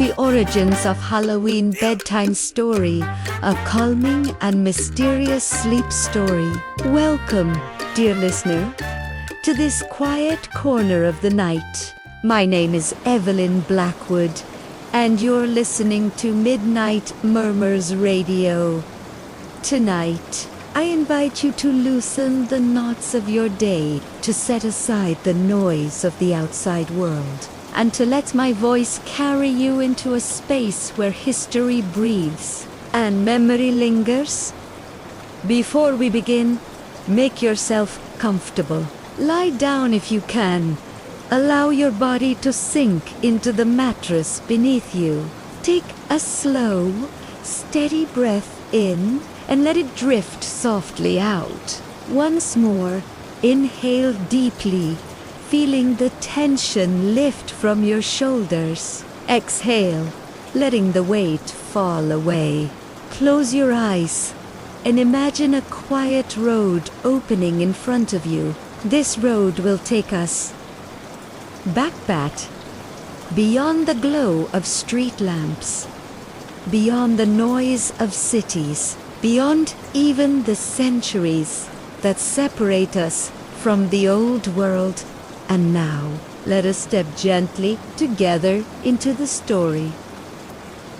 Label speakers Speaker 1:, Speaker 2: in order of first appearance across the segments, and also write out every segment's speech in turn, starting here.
Speaker 1: the origins of Halloween bedtime story, a calming and mysterious sleep story. Welcome, dear listener, to this quiet corner of the night. My name is Evelyn Blackwood, and you're listening to Midnight Murmurs Radio. Tonight, I invite you to loosen the knots of your day, to set aside the noise of the outside world, and to let my voice carry you into a space where history breathes and memory lingers. Before we begin, make yourself comfortable. Lie down if you can. Allow your body to sink into the mattress beneath you. Take a slow, steady breath in and let it drift softly out. Once more, inhale deeply, feeling the tension lift from your shoulders. Exhale, letting the weight fall away. Close your eyes and imagine a quiet road opening in front of you. This road will take us back beyond the glow of street lamps, beyond the noise of cities, beyond even the centuries that separate us from the old world. And now, let us step gently together into the story.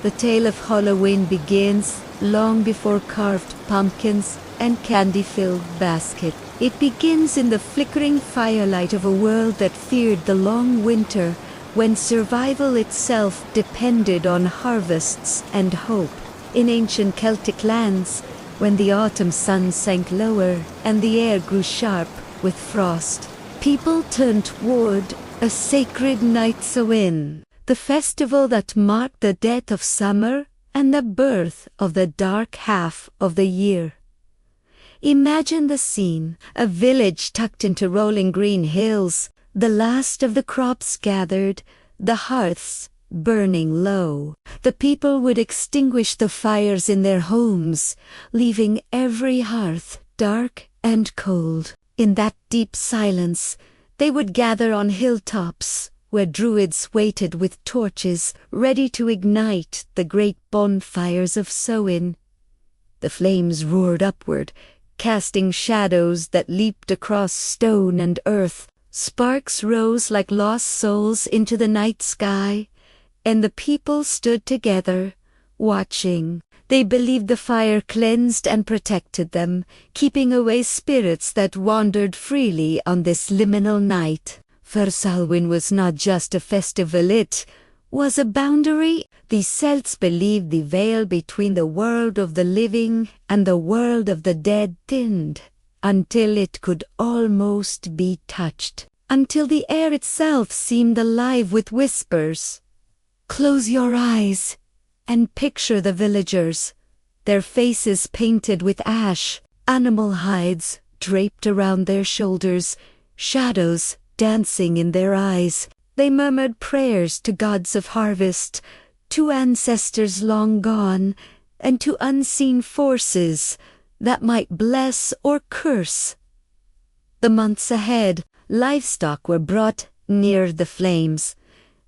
Speaker 1: The tale of Halloween begins long before carved pumpkins and candy-filled baskets. It begins in the flickering firelight of a world that feared the long winter, when survival itself depended on harvests and hope. In ancient Celtic lands, when the autumn sun sank lower and the air grew sharp with frost, people turned toward a sacred night Samhain, the festival that marked the death of summer and the birth of the dark half of the year. Imagine the scene: a village tucked into rolling green hills, the last of the crops gathered, the hearths burning low. The people would extinguish the fires in their homes, leaving every hearth dark and cold. In that deep silence, they would gather on hilltops, where druids waited with torches, ready to ignite the great bonfires of Samhain. The flames roared upward, casting shadows that leaped across stone and earth. Sparks rose like lost souls into the night sky, and the people stood together, watching. They believed the fire cleansed and protected them, keeping away spirits that wandered freely on this liminal night. For Samhain was not just a festival, it was a boundary. The Celts believed the veil between the world of the living and the world of the dead thinned, until it could almost be touched, until the air itself seemed alive with whispers. Close your eyes and picture the villagers, their faces painted with ash, animal hides draped around their shoulders, shadows dancing in their eyes. They murmured prayers to gods of harvest, to ancestors long gone, and to unseen forces that might bless or curse. The months ahead, livestock were brought near the flames,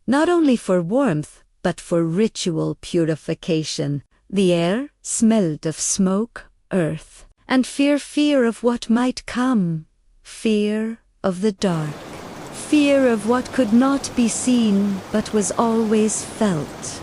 Speaker 1: not only for warmth, but for ritual purification. The air smelled of smoke, earth, and fear of what might come, fear of the dark. Fear of what could not be seen but was always felt.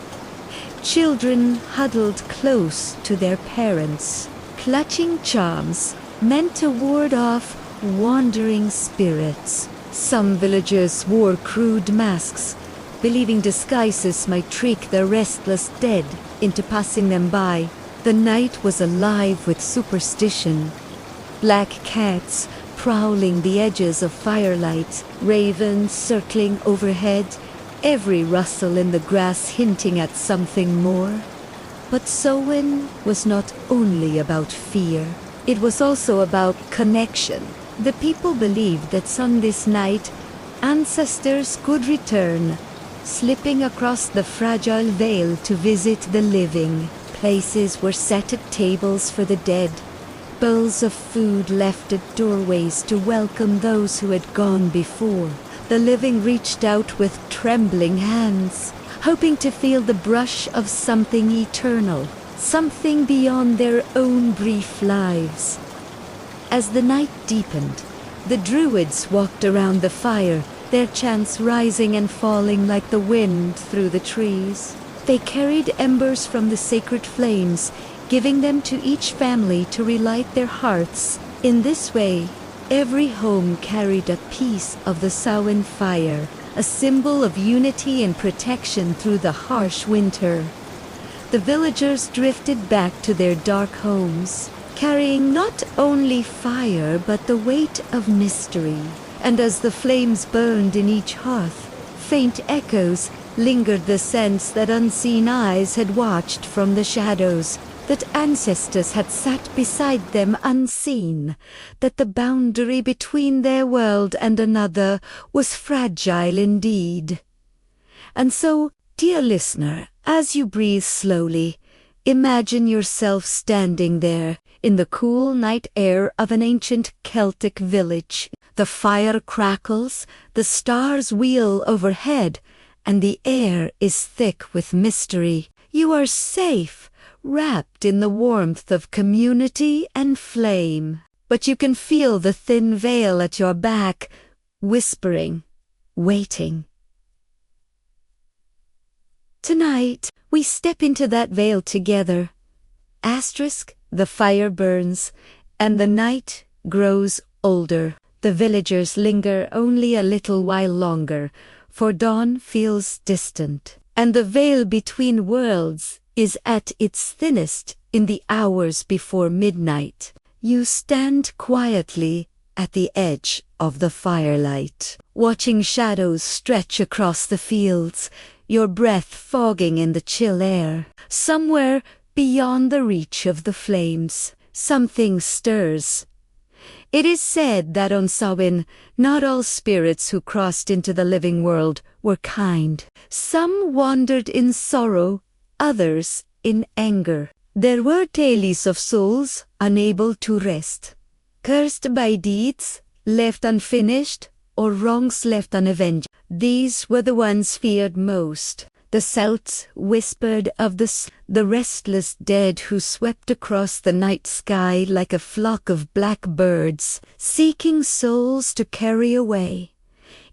Speaker 1: Children huddled close to their parents, clutching charms meant to ward off wandering spirits. Some villagers wore crude masks, believing disguises might trick the restless dead into passing them by. The night was alive with superstition. Black cats prowling the edges of firelight, ravens circling overhead, every rustle in the grass hinting at something more. But Samhain was not only about fear, it was also about connection. The people believed that on this night, ancestors could return, slipping across the fragile veil to visit the living. Places were set at tables for the dead, bowls of food left at doorways to welcome those who had gone before. The living reached out with trembling hands, hoping to feel the brush of something eternal, something beyond their own brief lives. As the night deepened, the druids walked around the fire, their chants rising and falling like the wind through the trees. They carried embers from the sacred flames, giving them to each family to relight their hearths. In this way, every home carried a piece of the Samhain fire, a symbol of unity and protection through the harsh winter. The villagers drifted back to their dark homes, carrying not only fire but the weight of mystery. And as the flames burned in each hearth, faint echoes lingered, the sense that unseen eyes had watched from the shadows, that ancestors had sat beside them unseen, that the boundary between their world and another was fragile indeed. And so, dear listener, as you breathe slowly, imagine yourself standing there in the cool night air of an ancient Celtic village. The fire crackles, the stars wheel overhead, and the air is thick with mystery. You are safe, wrapped in the warmth of community and flame. But you can feel the thin veil at your back, whispering, waiting. Tonight, we step into that veil together. The fire burns, and the night grows older. The villagers linger only a little while longer, for dawn feels distant, and the veil between worlds is at its thinnest in the hours before midnight. You stand quietly at the edge of the firelight, watching shadows stretch across the fields, your breath fogging in the chill air. Somewhere beyond the reach of the flames, something stirs. It is said that on Samhain, not all spirits who crossed into the living world were kind. Some wandered in sorrow, others in anger. There were tales of souls unable to rest, cursed by deeds left unfinished or wrongs left unavenged. These were the ones feared most. The Celts whispered of the restless dead who swept across the night sky like a flock of black birds, seeking souls to carry away.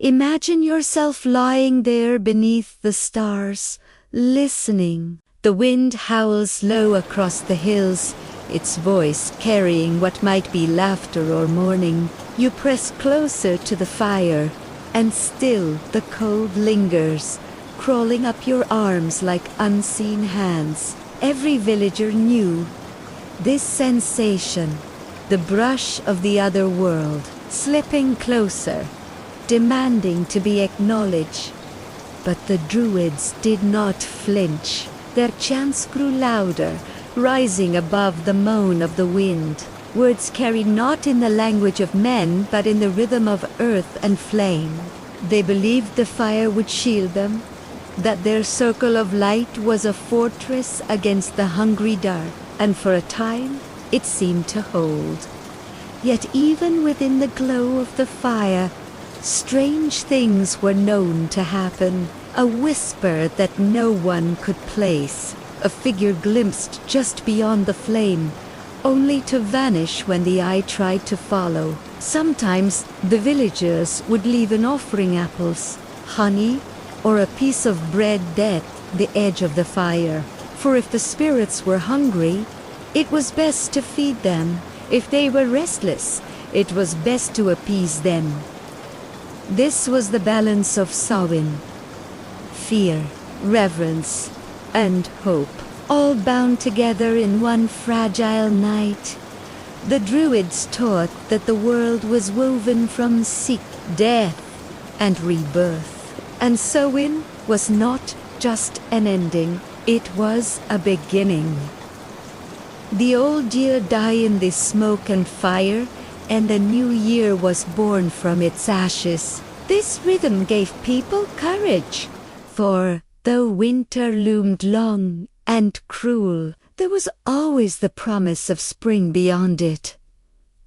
Speaker 1: Imagine yourself lying there beneath the stars, listening. The wind howls low across the hills, its voice carrying what might be laughter or mourning. You press closer to the fire, and still the cold lingers, crawling up your arms like unseen hands. Every villager knew this sensation, the brush of the other world, slipping closer, demanding to be acknowledged. But the druids did not flinch. Their chants grew louder, rising above the moan of the wind. Words carried not in the language of men, but in the rhythm of earth and flame. They believed the fire would shield them, that their circle of light was a fortress against the hungry dark, and for a time it seemed to hold. Yet even within the glow of the fire, strange things were known to happen. A whisper that no one could place, a figure glimpsed just beyond the flame, only to vanish when the eye tried to follow. Sometimes the villagers would leave an offering, apples, honey, or a piece of bread at the edge of the fire. For if the spirits were hungry, it was best to feed them. If they were restless, it was best to appease them. This was the balance of Samhain. Fear, reverence, and hope, all bound together in one fragile night. The druids taught that the world was woven from death, and rebirth. And Samhain was not just an ending, it was a beginning. The old year died in the smoke and fire, and a new year was born from its ashes. This rhythm gave people courage, for though winter loomed long and cruel, there was always the promise of spring beyond it.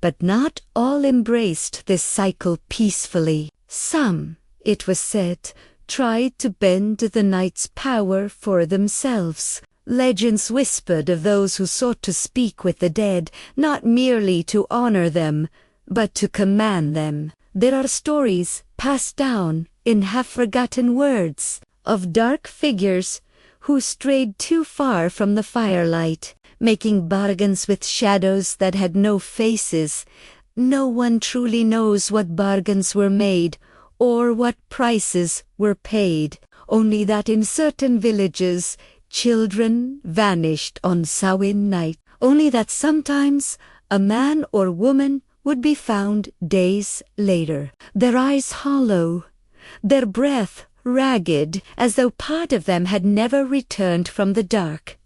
Speaker 1: But not all embraced this cycle peacefully. Some, it was said, tried to bend the night's power for themselves. Legends whispered of those who sought to speak with the dead, not merely to honor them, but to command them. There are stories passed down in half-forgotten words of dark figures who strayed too far from the firelight, making bargains with shadows that had no faces. No one truly knows what bargains were made or what prices were paid, only that in certain villages children vanished on Samhain night, only that sometimes a man or woman would be found days later, their eyes hollow, their breath ragged, as though part of them had never returned from the dark.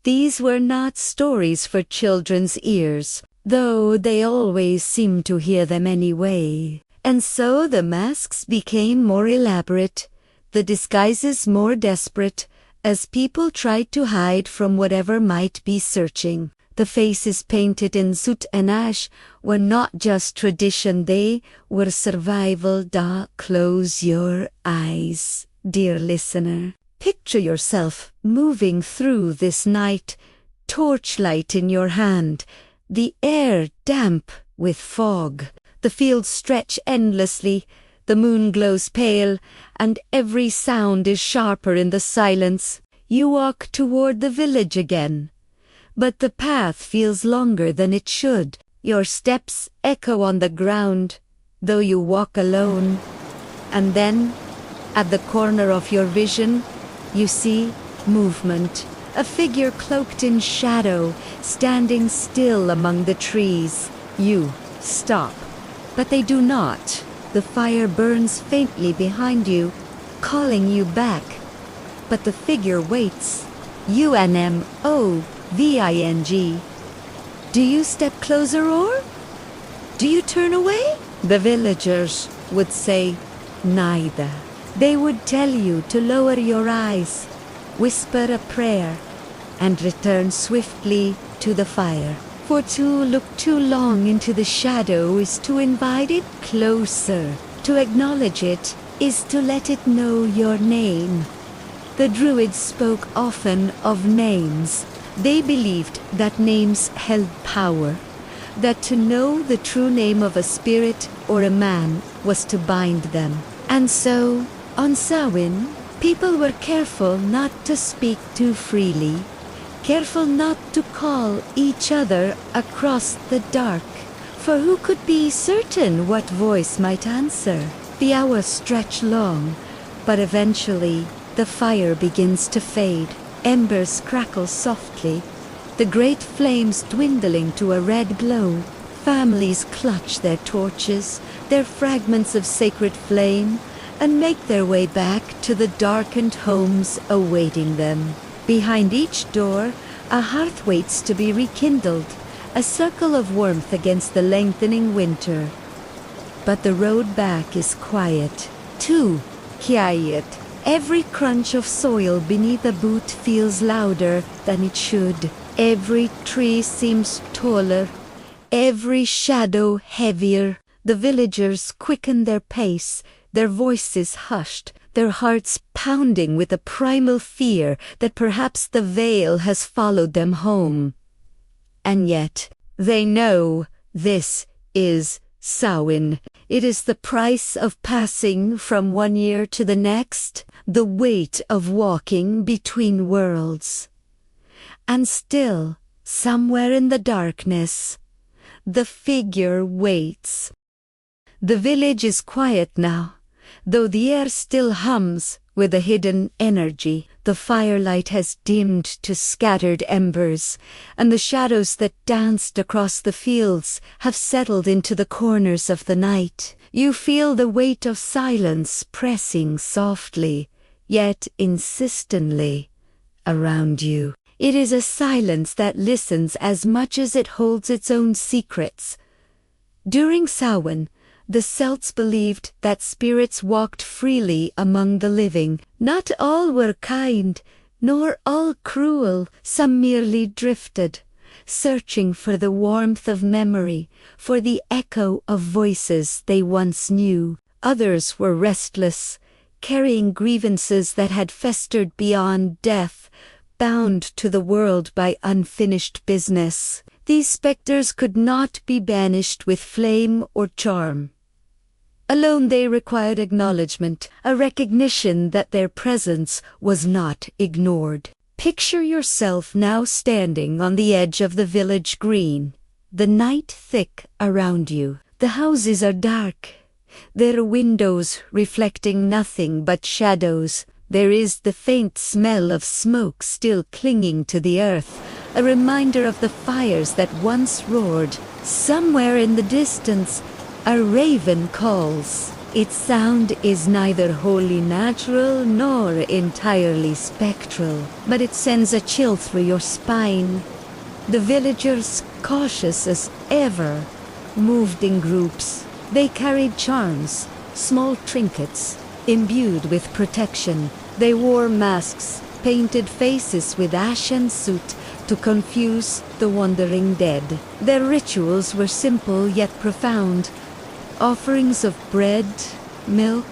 Speaker 1: These were not stories for children's ears, though they always seemed to hear them anyway. And so the masks became more elaborate, the disguises more desperate, as people tried to hide from whatever might be searching. The faces painted in soot and ash were not just tradition, they were survival. Close your eyes, dear listener. Picture yourself moving through this night, torchlight in your hand, the air damp with fog. The fields stretch endlessly, the moon glows pale, and every sound is sharper in the silence. You walk toward the village again, but the path feels longer than it should. Your steps echo on the ground, though you walk alone. And then, at the corner of your vision, you see movement. A figure cloaked in shadow, standing still among the trees. You stop, but they do not. The fire burns faintly behind you, calling you back. But the figure waits. unveils. Do you step closer or do you turn away? The villagers would say neither. They would tell you to lower your eyes, whisper a prayer, and return swiftly to the fire. For to look too long into the shadow is to invite it closer. To acknowledge it is to let it know your name. The Druids spoke often of names. They believed that names held power, that to know the true name of a spirit or a man was to bind them. And so, on Samhain, people were careful not to speak too freely, careful not to call each other across the dark, for who could be certain what voice might answer? The hours stretch long, but eventually the fire begins to fade. Embers crackle softly, the great flames dwindling to a red glow. Families clutch their torches, their fragments of sacred flame, and make their way back to the darkened homes awaiting them. Behind each door, a hearth waits to be rekindled, a circle of warmth against the lengthening winter. But the road back is quiet, too quiet. Every crunch of soil beneath a boot feels louder than it should. Every tree seems taller, every shadow heavier. The villagers quicken their pace, their voices hushed, their hearts pounding with a primal fear that perhaps the veil has followed them home. And yet, they know this is Samhain. It is the price of passing from one year to the next, the weight of walking between worlds. And still, somewhere in the darkness, the figure waits. The village is quiet now, though the air still hums with a hidden energy. The firelight has dimmed to scattered embers, and the shadows that danced across the fields have settled into the corners of the night. You feel the weight of silence pressing softly, yet insistently, around you. It is a silence that listens as much as it holds its own secrets. During Samhain, the Celts believed that spirits walked freely among the living. Not all were kind, nor all cruel. Some merely drifted, searching for the warmth of memory, for the echo of voices they once knew. Others were restless, carrying grievances that had festered beyond death, bound to the world by unfinished business. These spectres could not be banished with flame or charm. Alone they required acknowledgement, a recognition that their presence was not ignored. Picture yourself now standing on the edge of the village green, the night thick around you. The houses are dark, their windows reflecting nothing but shadows. There is the faint smell of smoke still clinging to the earth, a reminder of the fires that once roared. Somewhere in the distance, a raven calls. Its sound is neither wholly natural nor entirely spectral, but it sends a chill through your spine. The villagers, cautious as ever, moved in groups. They carried charms, small trinkets, imbued with protection. They wore masks, painted faces with ashen soot to confuse the wandering dead. Their rituals were simple yet profound. Offerings of bread, milk,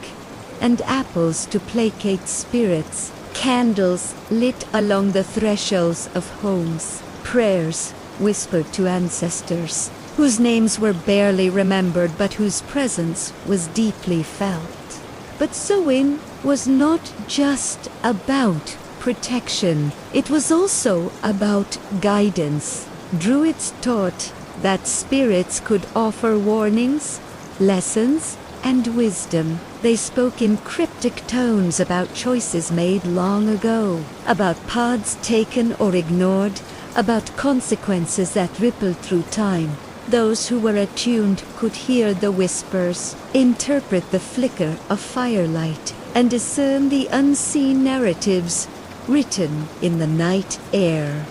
Speaker 1: and apples to placate spirits, candles lit along the thresholds of homes, prayers whispered to ancestors, whose names were barely remembered but whose presence was deeply felt. But Samhain was not just about protection, it was also about guidance. Druids taught that spirits could offer warnings, lessons, and wisdom. They spoke in cryptic tones about choices made long ago, about paths taken or ignored, about consequences that rippled through time. Those who were attuned could hear the whispers, interpret the flicker of firelight, and discern the unseen narratives written in the night air.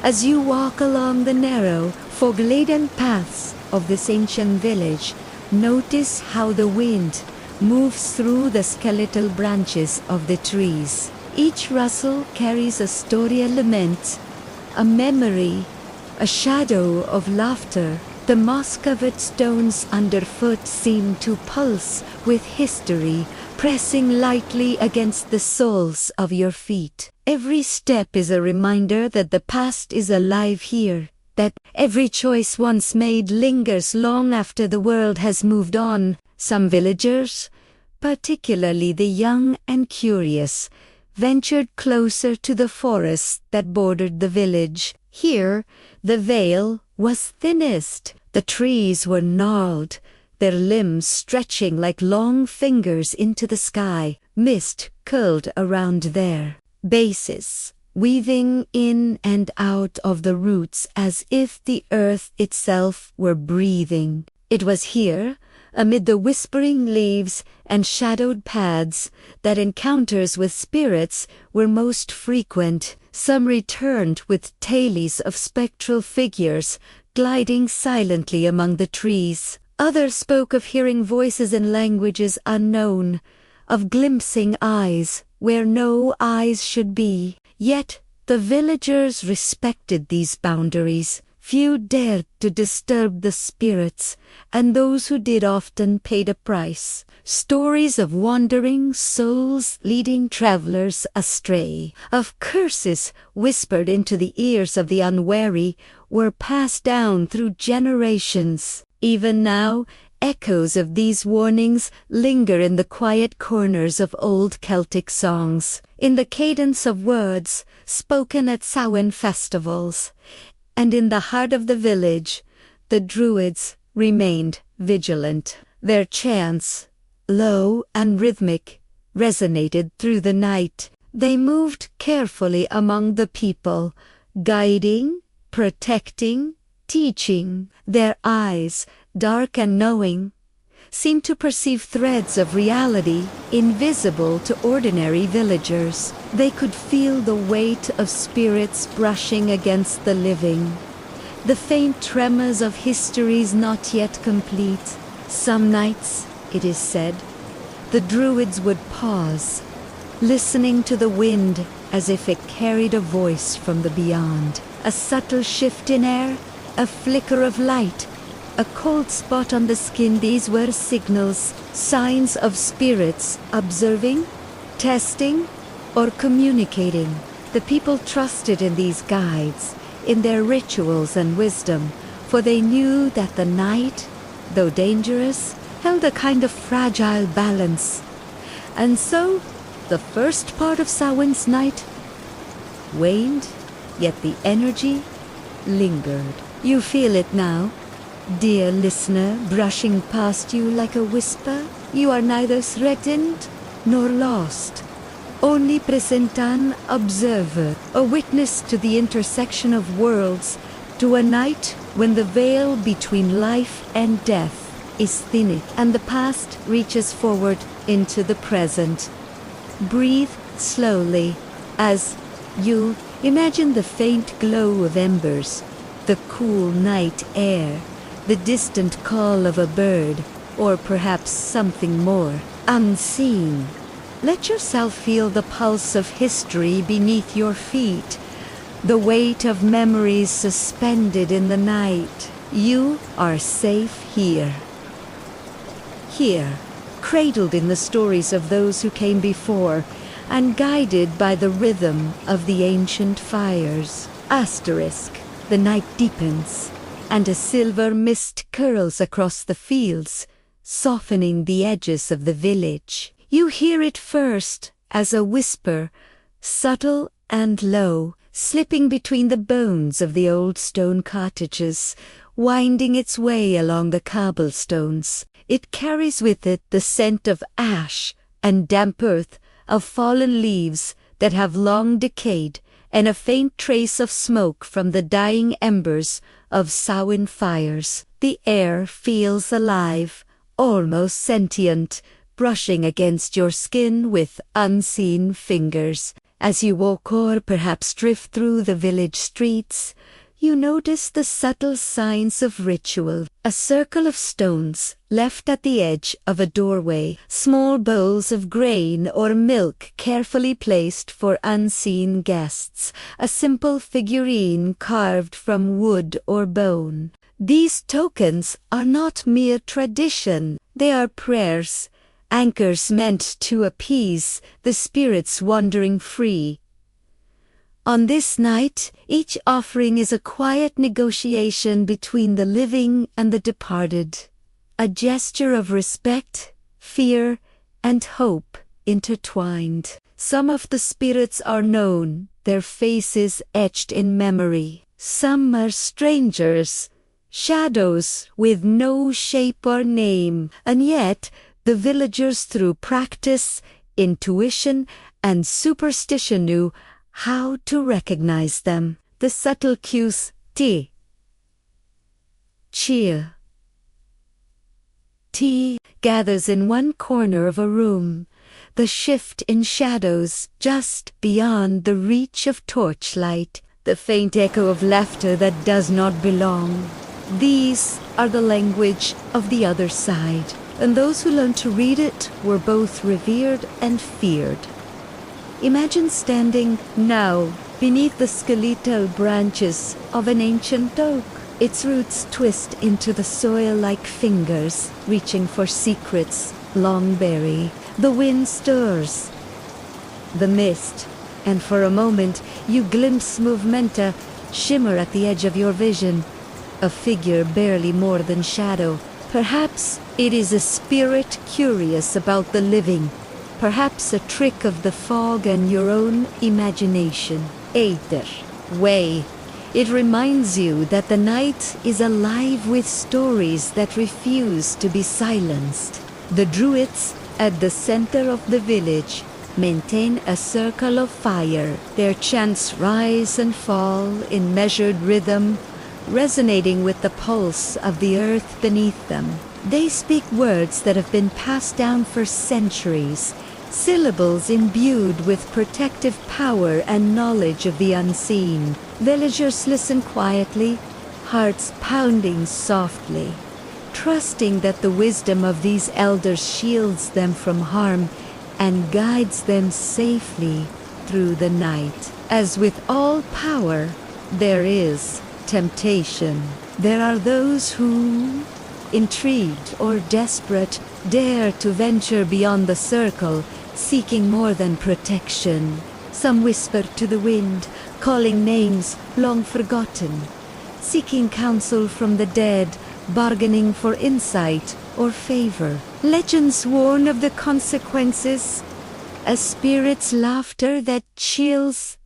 Speaker 1: As you walk along the narrow, fog-laden paths of this ancient village, notice how the wind moves through the skeletal branches of the trees. Each rustle carries a story, a lament, a memory, a shadow of laughter. The moss-covered stones underfoot seem to pulse with history, pressing lightly against the soles of your feet. Every step is a reminder that the past is alive here, that every choice once made lingers long after the world has moved on. Some villagers, particularly the young and curious, ventured closer to the forests that bordered the village. Here, the veil was thinnest. The trees were gnarled, their limbs stretching like long fingers into the sky. Mist curled around their bases, weaving in and out of the roots as if the earth itself were breathing. It was here, amid the whispering leaves and shadowed paths, that encounters with spirits were most frequent. Some returned with tales of spectral figures gliding silently among the trees. Others spoke of hearing voices in languages unknown, of glimpsing eyes where no eyes should be. Yet the villagers respected these boundaries. Few dared to disturb the spirits, and those who did often paid a price. Stories of wandering souls leading travelers astray, of curses whispered into the ears of the unwary, were passed down through generations. Even now, echoes of these warnings linger in the quiet corners of old Celtic songs, in the cadence of words spoken at Samhain festivals. And in the heart of the village, the Druids remained vigilant. Their chants, low and rhythmic, resonated through the night. They moved carefully among the people, guiding, protecting, teaching. Their eyes, dark and knowing, seemed to perceive threads of reality invisible to ordinary villagers. They could feel the weight of spirits brushing against the living, the faint tremors of histories not yet complete. Some nights, it is said, the Druids would pause, listening to the wind as if it carried a voice from the beyond. A subtle shift in air, a flicker of light, a cold spot on the skin. These were signals, signs of spirits observing, testing, or communicating. The people trusted in these guides, in their rituals and wisdom, for they knew that the night, though dangerous, held a kind of fragile balance. And so, the first part of Samhain's night waned, yet the energy lingered. You feel it now, dear listener, brushing past you like a whisper. You are neither threatened nor lost, only present, an observer, a witness to the intersection of worlds, to a night when the veil between life and death is thinning, and the past reaches forward into the present. Breathe slowly as you imagine the faint glow of embers, the cool night air, the distant call of a bird, or perhaps something more unseen. Let yourself feel the pulse of history beneath your feet, the weight of memories suspended in the night. You are safe here. Here, cradled in the stories of those who came before, and guided by the rhythm of the ancient fires. Asterisk. The night deepens, and a silver mist curls across the fields, softening the edges of the village. You hear it first as a whisper, subtle and low, slipping between the bones of the old stone cottages, winding its way along the cobblestones. It carries with it the scent of ash and damp earth, of fallen leaves that have long decayed, and a faint trace of smoke from the dying embers of Samhain fires. The air feels alive, almost sentient, brushing against your skin with unseen fingers. As you walk or perhaps drift through the village streets, you notice the subtle signs of ritual. A circle of stones left at the edge of a doorway, small bowls of grain or milk carefully placed for unseen guests, a simple figurine carved from wood or bone. These tokens are not mere tradition, they are prayers, anchors meant to appease the spirits wandering free. On this night, each offering is a quiet negotiation between the living and the departed, a gesture of respect, fear, and hope intertwined. Some of the spirits are known, their faces etched in memory. Some are strangers, shadows with no shape or name, and yet the villagers, through practice, intuition, and superstition, knew how to recognize them. The subtle cues, tea, cheer, tea, gathers in one corner of a room, the shift in shadows just beyond the reach of torchlight, the faint echo of laughter that does not belong. These are the language of the other side, and those who learned to read it were both revered and feared. Imagine standing now beneath the skeletal branches of an ancient oak. Its roots twist into the soil like fingers, reaching for secrets long buried. The wind stirs the mist, and for a moment you glimpse movementa shimmer at the edge of your vision. A figure barely more than shadow. Perhaps it is a spirit curious about the living. Perhaps a trick of the fog and your own imagination. Aether, way. It reminds you that the night is alive with stories that refuse to be silenced. The druids, at the center of the village, maintain a circle of fire. Their chants rise and fall in measured rhythm, resonating with the pulse of the earth beneath them. They speak words that have been passed down for centuries, syllables imbued with protective power and knowledge of the unseen. Villagers listen quietly, hearts pounding softly, trusting that the wisdom of these elders shields them from harm and guides them safely through the night. As with all power, there is temptation. There are those who, intrigued or desperate, dare to venture beyond the circle, seeking more than protection. Some whisper to the wind, calling names long forgotten, seeking counsel from the dead, bargaining for insight or favor. Legends warn of the consequences, a spirit's laughter that chills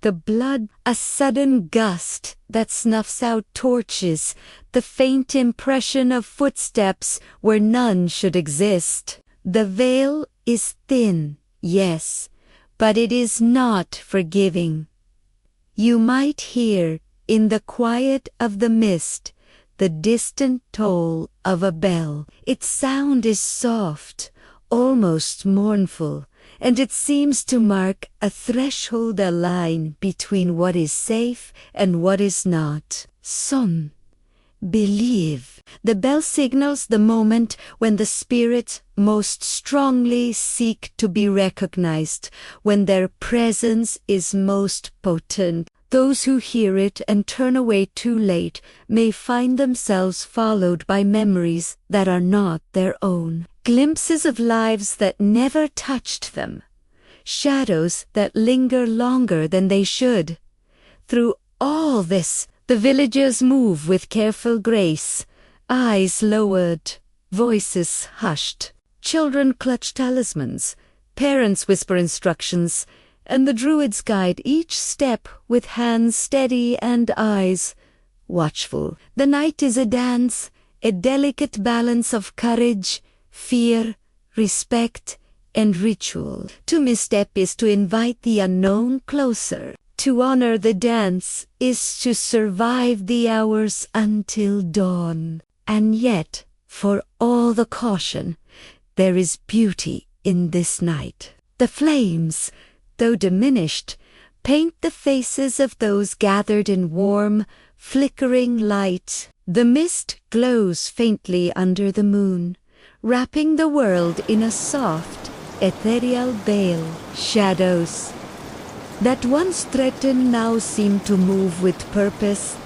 Speaker 1: the blood, a sudden gust that snuffs out torches, the faint impression of footsteps where none should exist. The veil is thin, yes, but it is not forgiving. You might hear, in the quiet of the mist, the distant toll of a bell. Its sound is soft, almost mournful, and it seems to mark a threshold, a line between what is safe and what is not. Some believe the bell signals the moment when the spirits most strongly seek to be recognized, when their presence is most potent. Those who hear it and turn away too late may find themselves followed by memories that are not their own, glimpses of lives that never touched them, shadows that linger longer than they should. Through all this, the villagers move with careful grace, eyes lowered, voices hushed. Children clutch talismans, parents whisper instructions, and the druids guide each step with hands steady and eyes watchful. The night is a dance, a delicate balance of courage, fear, respect, and ritual. To misstep is to invite the unknown closer. To honor the dance is to survive the hours until dawn. And yet, for all the caution, there is beauty in this night. The flames, though diminished, paint the faces of those gathered in warm, flickering light. The mist glows faintly under the moon, wrapping the world in a soft, ethereal veil. Shadows that once threatened now seem to move with purpose,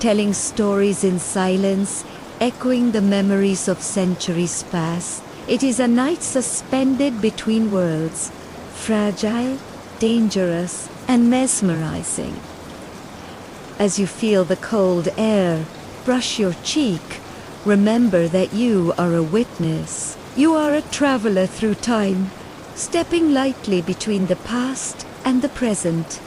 Speaker 1: telling stories in silence, echoing the memories of centuries past. It is a night suspended between worlds, fragile, dangerous, and mesmerizing. As you feel the cold air brush your cheek, remember that you are a witness. You are a traveler through time, stepping lightly between the past and the present,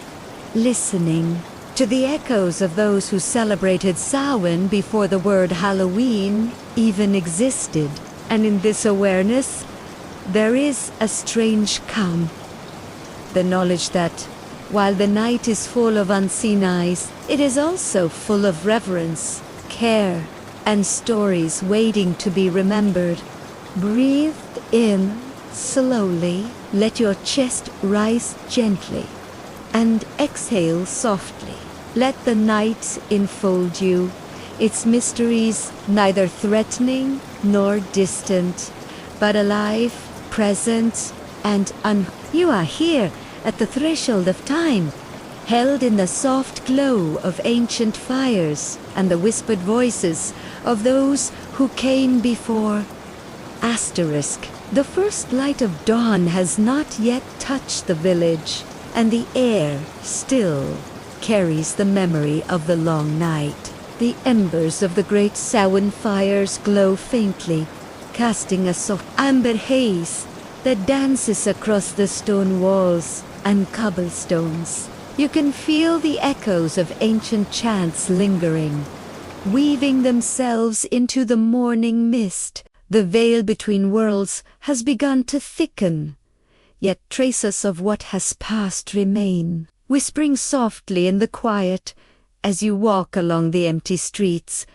Speaker 1: listening to the echoes of those who celebrated Samhain before the word Halloween even existed. And in this awareness, there is a strange calm. The knowledge that, while the night is full of unseen eyes, it is also full of reverence, care, and stories waiting to be remembered. Breathe in slowly, let your chest rise gently, and exhale softly. Let the night enfold you, its mysteries neither threatening nor distant, but alive, present, and You are here at the threshold of time, held in the soft glow of ancient fires and the whispered voices of those who came before. Asterisk. The first light of dawn has not yet touched the village, and the air still carries the memory of the long night. The embers of the great Samhain fires glow faintly, casting a soft amber haze that dances across the stone walls and cobblestones. You can feel the echoes of ancient chants lingering, weaving themselves into the morning mist. The veil between worlds has begun to thicken, yet traces of what has passed remain. Whispering softly in the quiet, as you walk along the empty streets,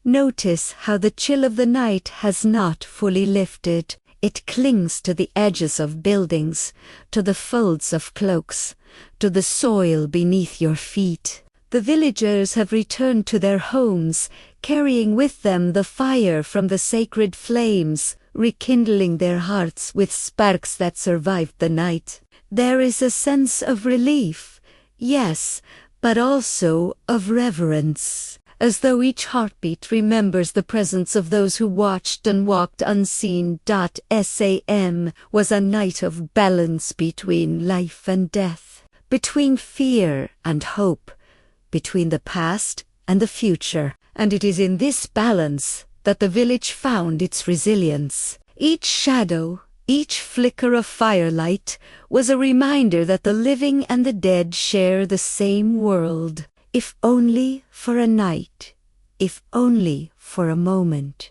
Speaker 1: notice how the chill of the night has not fully lifted. It clings to the edges of buildings, to the folds of cloaks, to the soil beneath your feet. The villagers have returned to their homes, carrying with them the fire from the sacred flames, rekindling their hearts with sparks that survived the night. There is a sense of relief, yes, but also of reverence. as though each heartbeat remembers the presence of those who watched and walked unseen. Sam was a night of balance between life and death, between fear and hope, between the past and the future. And it is in this balance that the village found its resilience. Each shadow, each flicker of firelight was a reminder that the living and the dead share the same world, if only for a night, if only for a moment.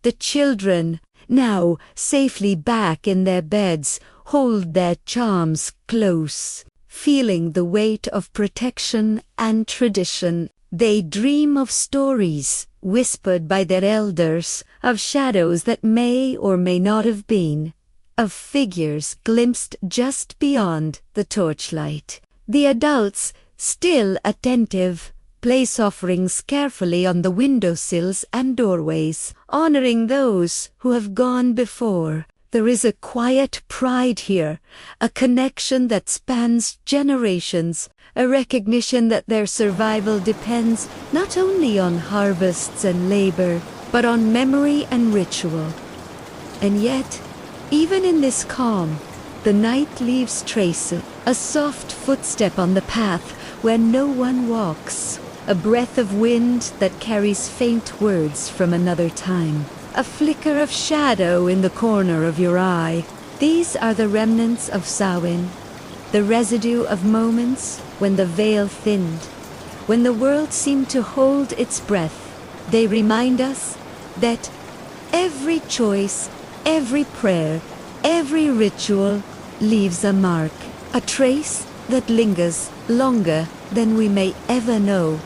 Speaker 1: The children, now safely back in their beds, hold their charms close, feeling the weight of protection and tradition. They dream of stories whispered by their elders, of shadows that may or may not have been, of figures glimpsed just beyond the torchlight. The adults, still attentive, place offerings carefully on the windowsills and doorways, honoring those who have gone before. There is a quiet pride here, a connection that spans generations, a recognition that their survival depends not only on harvests and labor, but on memory and ritual. And yet, even in this calm, the night leaves traces, a soft footstep on the path where no one walks, a breath of wind that carries faint words from another time, a flicker of shadow in the corner of your eye. These are the remnants of Samhain, the residue of moments when the veil thinned, when the world seemed to hold its breath. They remind us that every choice, every prayer, every ritual leaves a mark, a trace that lingers longer than we may ever know.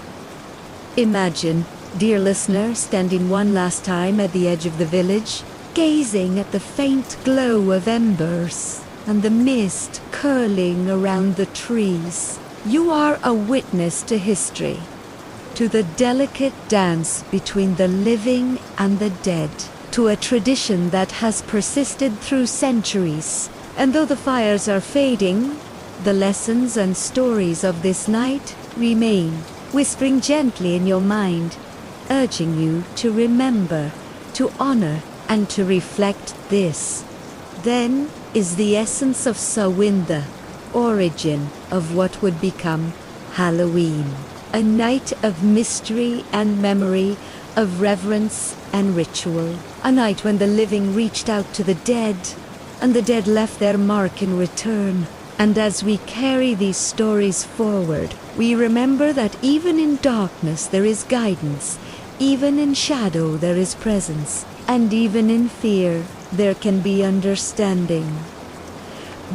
Speaker 1: Imagine, dear listener, standing one last time at the edge of the village, gazing at the faint glow of embers and the mist curling around the trees. You are a witness to history, to the delicate dance between the living and the dead, to a tradition that has persisted through centuries. And though the fires are fading, the lessons and stories of this night remain, whispering gently in your mind, urging you to remember, to honor, and to reflect this. Then is the essence of Samhain, the origin of what would become Halloween. A night of mystery and memory, of reverence and ritual. A night when the living reached out to the dead, and the dead left their mark in return. And as we carry these stories forward, we remember that even in darkness there is guidance, even in shadow there is presence, and even in fear there can be understanding.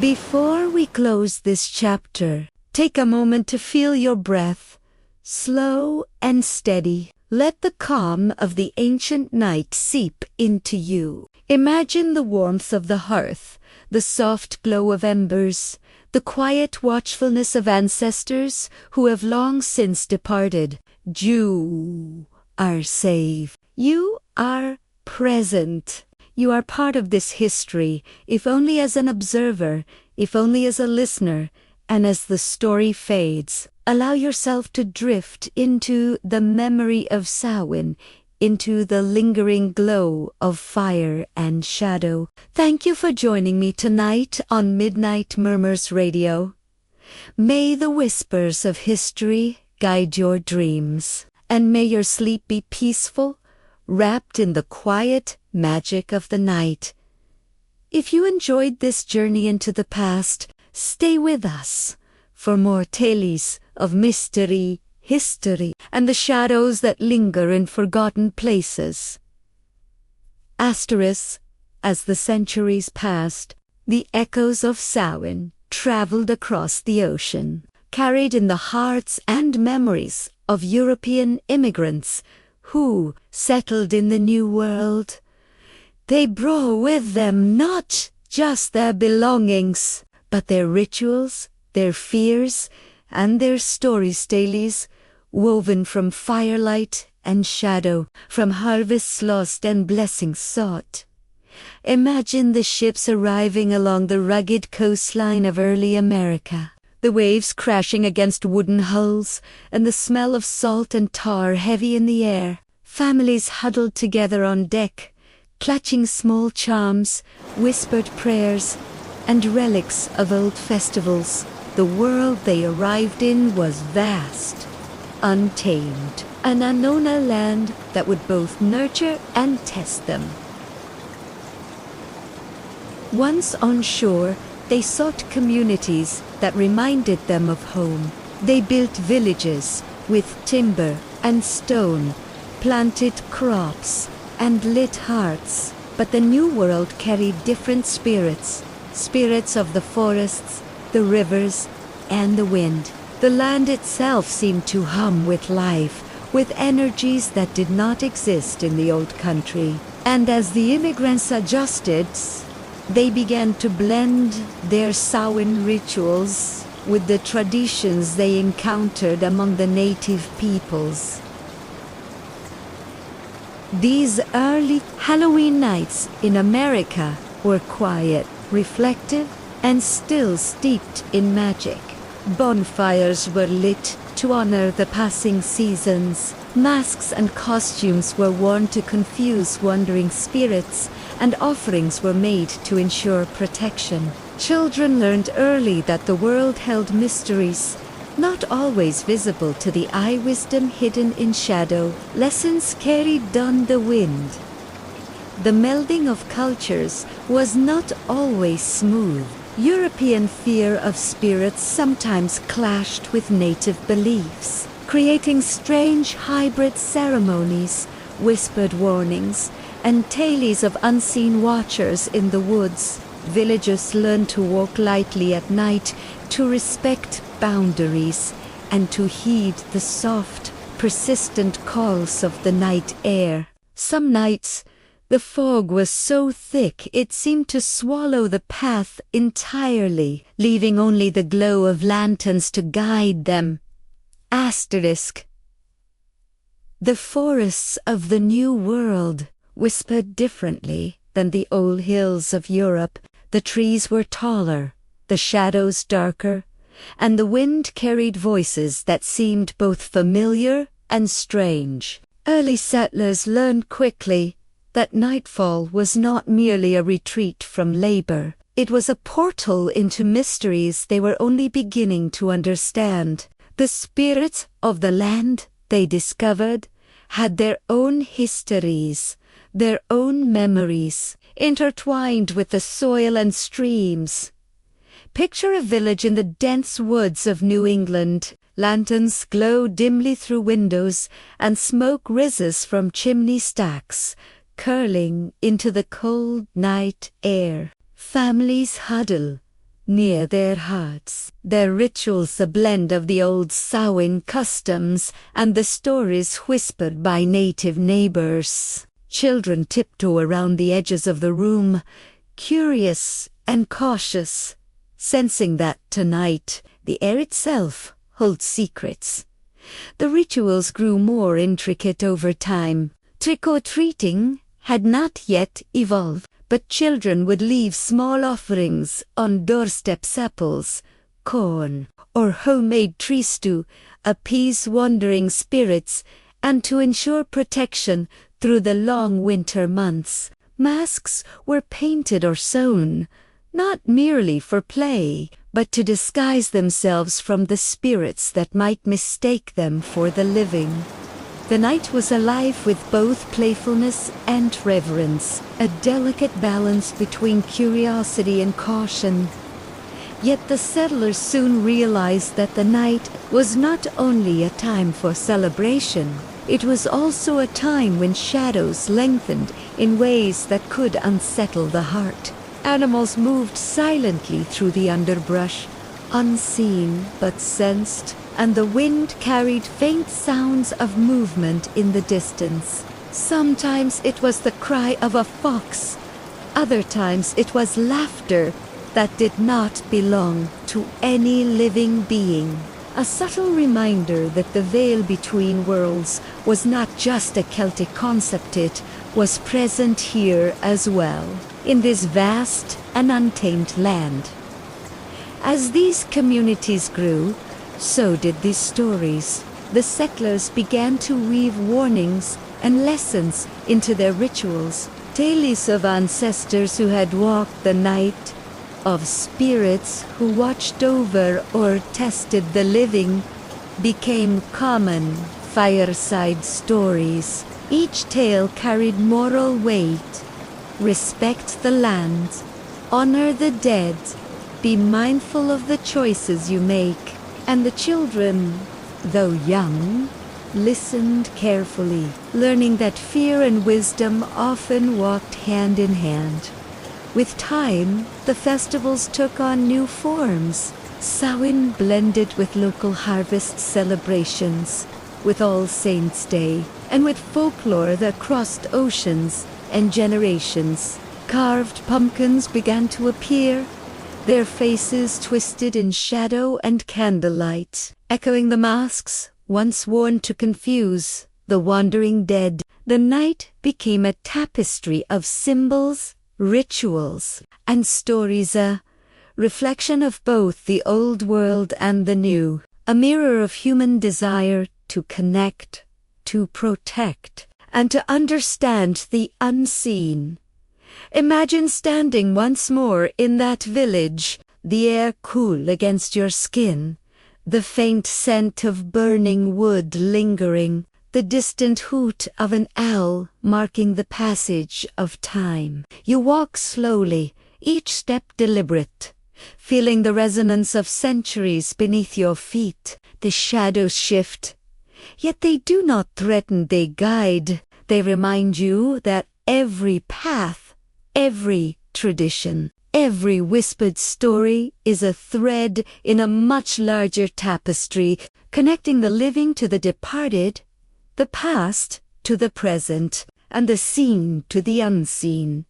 Speaker 1: Before we close this chapter, take a moment to feel your breath, slow and steady. Let the calm of the ancient night seep into you. Imagine the warmth of the hearth, the soft glow of embers, the quiet watchfulness of ancestors who have long since departed. You are safe. You are present. You are part of this history, if only as an observer, if only as a listener. And as the story fades, allow yourself to drift into the memory of Samhain, into the lingering glow of fire and shadow. Thank you for joining me tonight on Midnight Murmurs Radio. May the whispers of history guide your dreams, and may your sleep be peaceful, wrapped in the quiet magic of the night. If you enjoyed this journey into the past, stay with us for more tales of mystery, history, and the shadows that linger in forgotten places. Asterisk, as the centuries passed, the echoes of Samhain traveled across the ocean, carried in the hearts and memories of European immigrants who settled in the New World. They brought with them not just their belongings, but their rituals, their fears, and their stories woven from firelight and shadow, from harvests lost and blessings sought. Imagine the ships arriving along the rugged coastline of early America, the waves crashing against wooden hulls, and the smell of salt and tar heavy in the air. Families huddled together on deck, clutching small charms, whispered prayers, and relics of old festivals. The world they arrived in was vast, untamed, an unknown land that would both nurture and test them. Once on shore, they sought communities that reminded them of home. They built villages with timber and stone, planted crops, and lit hearts. But the new world carried different spirits, spirits of the forests, the rivers, and the wind. The land itself seemed to hum with life, with energies that did not exist in the old country. And as the immigrants adjusted, they began to blend their Samhain rituals with the traditions they encountered among the native peoples. These early Halloween nights in America were quiet, reflective, and still steeped in magic. Bonfires were lit to honor the passing seasons. Masks and costumes were worn to confuse wandering spirits, and offerings were made to ensure protection. Children learned early that the world held mysteries, not always visible to the eye, wisdom hidden in shadow, lessons carried on the wind. The melding of cultures was not always smooth. European fear of spirits sometimes clashed with native beliefs, creating strange hybrid ceremonies, whispered warnings, and tales of unseen watchers in the woods. Villagers learned to walk lightly at night, to respect boundaries, and to heed the soft, persistent calls of the night air. Some nights, the fog was so thick it seemed to swallow the path entirely, leaving only the glow of lanterns to guide them. Asterisk. The forests of the New World whispered differently than the old hills of Europe. The trees were taller, the shadows darker, and the wind carried voices that seemed both familiar and strange. Early settlers learned quickly that nightfall was not merely a retreat from labor. It was a portal into mysteries they were only beginning to understand. The spirits of the land, they discovered, had their own histories, their own memories, intertwined with the soil and streams. Picture a village in the dense woods of New England. Lanterns glow dimly through windows, and smoke rises from chimney stacks, curling into the cold night air. Families huddle near their hearts, their rituals a blend of the old Samhain customs and the stories whispered by native neighbors. Children tiptoe around the edges of the room, curious and cautious, sensing that tonight the air itself holds secrets. The rituals grew more intricate over time. Trick-or-treating had not yet evolved, but children would leave small offerings on doorsteps: apples, corn, or homemade tree stew, appease wandering spirits, and to ensure protection through the long winter months. Masks were painted or sewn, not merely for play, but to disguise themselves from the spirits that might mistake them for the living. The night was alive with both playfulness and reverence, a delicate balance between curiosity and caution. Yet the settlers soon realized that the night was not only a time for celebration, it was also a time when shadows lengthened in ways that could unsettle the heart. Animals moved silently through the underbrush, unseen but sensed, and the wind carried faint sounds of movement in the distance. Sometimes it was the cry of a fox, other times it was laughter that did not belong to any living being. A subtle reminder that the veil between worlds was not just a Celtic concept, it was present here as well, in this vast and untamed land. As these communities grew, so did these stories. The settlers began to weave warnings and lessons into their rituals. Tales of ancestors who had walked the night, of spirits who watched over or tested the living, became common fireside stories. Each tale carried moral weight. Respect the land, honor the dead, be mindful of the choices you make. And the children, though young, listened carefully, learning that fear and wisdom often walked hand in hand. With time, the festivals took on new forms. Samhain blended with local harvest celebrations, with All Saints' Day, and with folklore that crossed oceans and generations. Carved pumpkins began to appear, their faces twisted in shadow and candlelight, echoing the masks once worn to confuse the wandering dead. The night became a tapestry of symbols, rituals, and stories, a reflection of both the old world and the new, a mirror of human desire to connect, to protect, and to understand the unseen. Imagine standing once more in that village, the air cool against your skin, the faint scent of burning wood lingering, the distant hoot of an owl marking the passage of time. You walk slowly, each step deliberate, feeling the resonance of centuries beneath your feet. The shadows shift, yet they do not threaten, they guide. They remind you that every path, every tradition, every whispered story is a thread in a much larger tapestry, connecting the living to the departed, the past to the present, and the seen to the unseen.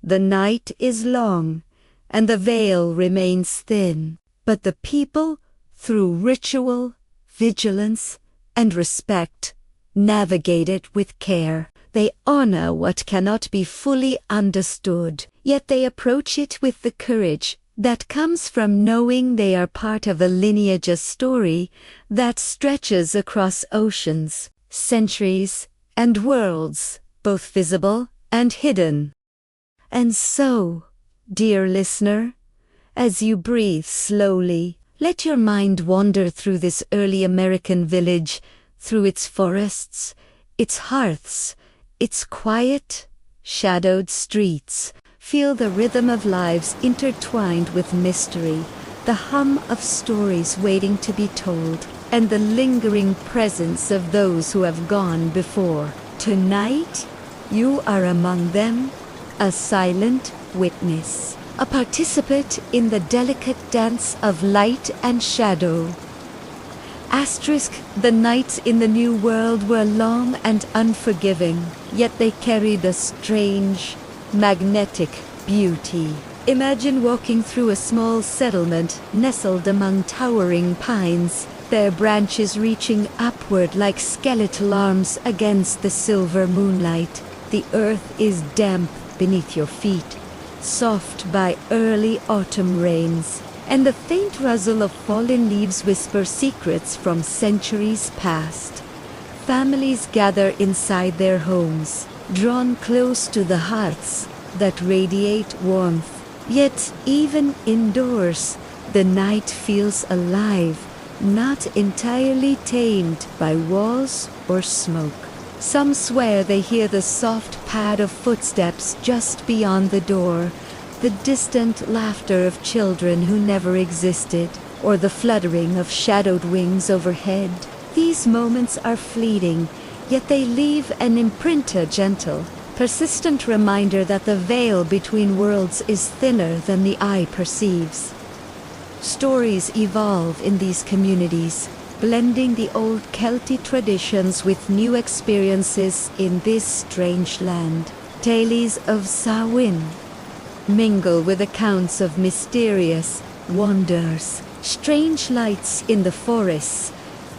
Speaker 1: The night is long, and the veil remains thin, but the people, through ritual, vigilance, and respect, navigate it with care. They honor what cannot be fully understood, yet they approach it with the courage that comes from knowing they are part of a lineage, a story that stretches across oceans, centuries, and worlds, both visible and hidden. And so, dear listener, as you breathe slowly, let your mind wander through this early American village, through its forests, its hearths, its quiet, shadowed streets. Feel the rhythm of lives intertwined with mystery, the hum of stories waiting to be told, and the lingering presence of those who have gone before. Tonight, you are among them, a silent witness, a participant in the delicate dance of light and shadow. The nights in the New World were long and unforgiving, yet they carried a strange, magnetic beauty. Imagine walking through a small settlement nestled among towering pines, their branches reaching upward like skeletal arms against the silver moonlight. The earth is damp beneath your feet, soft by early autumn rains, and the faint rustle of fallen leaves whisper secrets from centuries past. Families gather inside their homes, drawn close to the hearths that radiate warmth. Yet even indoors, the night feels alive, not entirely tamed by walls or smoke. Some swear they hear the soft pad of footsteps just beyond the door, the distant laughter of children who never existed, or the fluttering of shadowed wings overhead. These moments are fleeting, yet they leave an imprint, a gentle, persistent reminder that the veil between worlds is thinner than the eye perceives. Stories evolve in these communities, blending the old Celtic traditions with new experiences in this strange land. Tales of Samhain mingle with accounts of mysterious wonders, strange lights in the forests,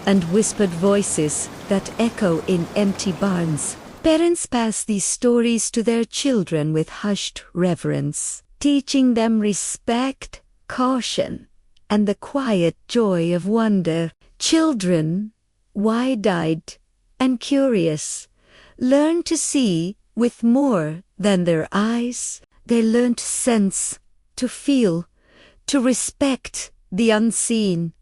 Speaker 1: and whispered voices that echo in empty barns. Parents pass these stories to their children with hushed reverence, teaching them respect, caution, and the quiet joy of wonder. Children, wide-eyed and curious, learn to see with more than their eyes. They learn to sense, to feel, to respect the unseen.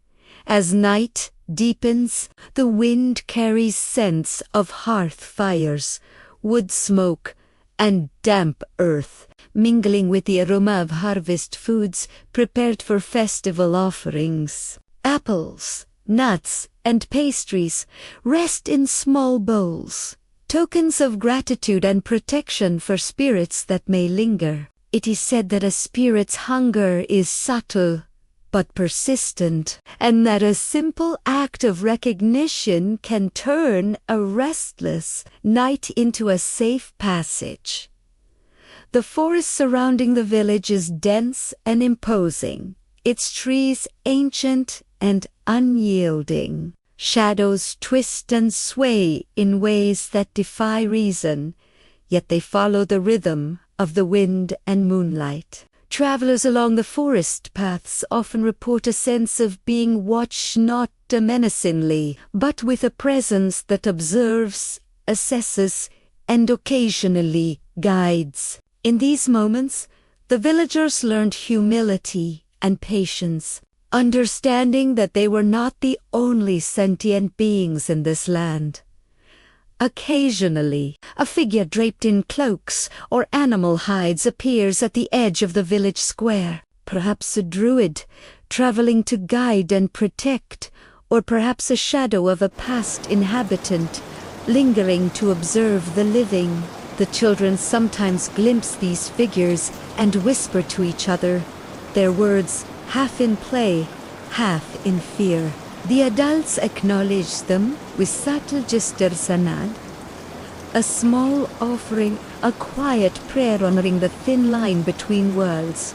Speaker 1: As night deepens, the wind carries scents of hearth fires, wood smoke, and damp earth, mingling with the aroma of harvest foods prepared for festival offerings. Apples, nuts, and pastries rest in small bowls, tokens of gratitude and protection for spirits that may linger. It is said that a spirit's hunger is subtle but persistent, and that a simple act of recognition can turn a restless night into a safe passage. The forest surrounding the village is dense and imposing, its trees ancient and unyielding. Shadows twist and sway in ways that defy reason, yet they follow the rhythm of the wind and moonlight. Travelers along the forest paths often report a sense of being watched, not menacingly, but with a presence that observes, assesses, and occasionally guides. In these moments, the villagers learned humility and patience, understanding that they were not the only sentient beings in this land. Occasionally, a figure draped in cloaks or animal hides appears at the edge of the village square. Perhaps a druid, traveling to guide and protect, or perhaps a shadow of a past inhabitant, lingering to observe the living. The children sometimes glimpse these figures and whisper to each other, their words half in play, half in fear. The adults acknowledge them with subtle gestures and nod, a small offering, a quiet prayer honoring the thin line between worlds.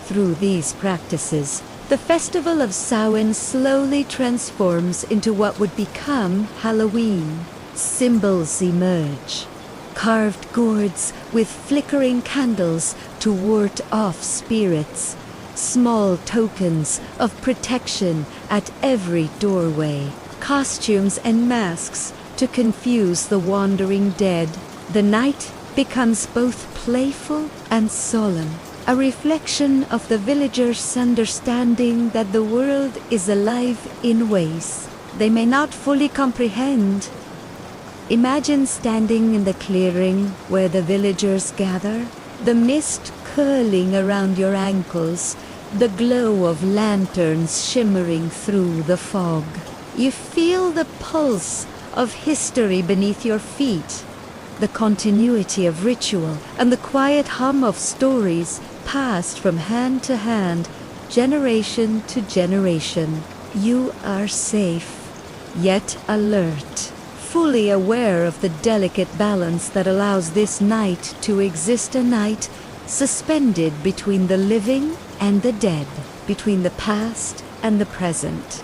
Speaker 1: Through these practices, the festival of Samhain slowly transforms into what would become Halloween. Symbols emerge, carved gourds with flickering candles to ward off spirits, small tokens of protection at every doorway, costumes and masks to confuse the wandering dead. The night becomes both playful and solemn, a reflection of the villagers' understanding that the world is alive in ways they may not fully comprehend. Imagine standing in the clearing where the villagers gather, the mist curling around your ankles, the glow of lanterns shimmering through the fog. You feel the pulse of history beneath your feet, the continuity of ritual, and the quiet hum of stories passed from hand to hand, generation to generation. You are safe, yet alert, fully aware of the delicate balance that allows this night to exist, a night suspended between the living and the dead, between the past and the present.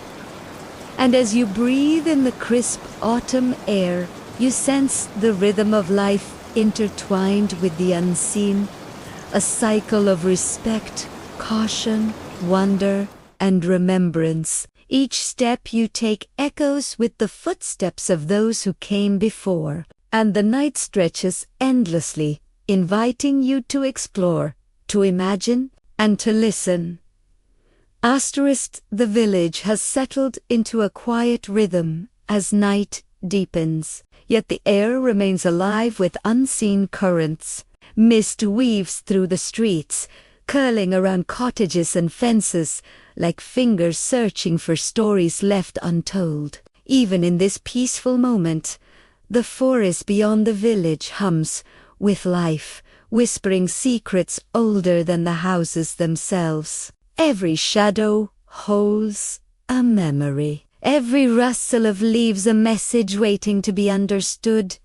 Speaker 1: And as you breathe in the crisp autumn air, you sense the rhythm of life intertwined with the unseen, a cycle of respect, caution, wonder, and remembrance. Each step you take echoes with the footsteps of those who came before, and the night stretches endlessly, inviting you to explore, to imagine, and to listen. The village has settled into a quiet rhythm as night deepens, yet the air remains alive with unseen currents. Mist weaves through the streets, curling around cottages and fences, like fingers searching for stories left untold. Even in this peaceful moment, the forest beyond the village hums with life, whispering secrets older than the houses themselves. Every shadow holds a memory. Every rustle of leaves a message waiting to be understood.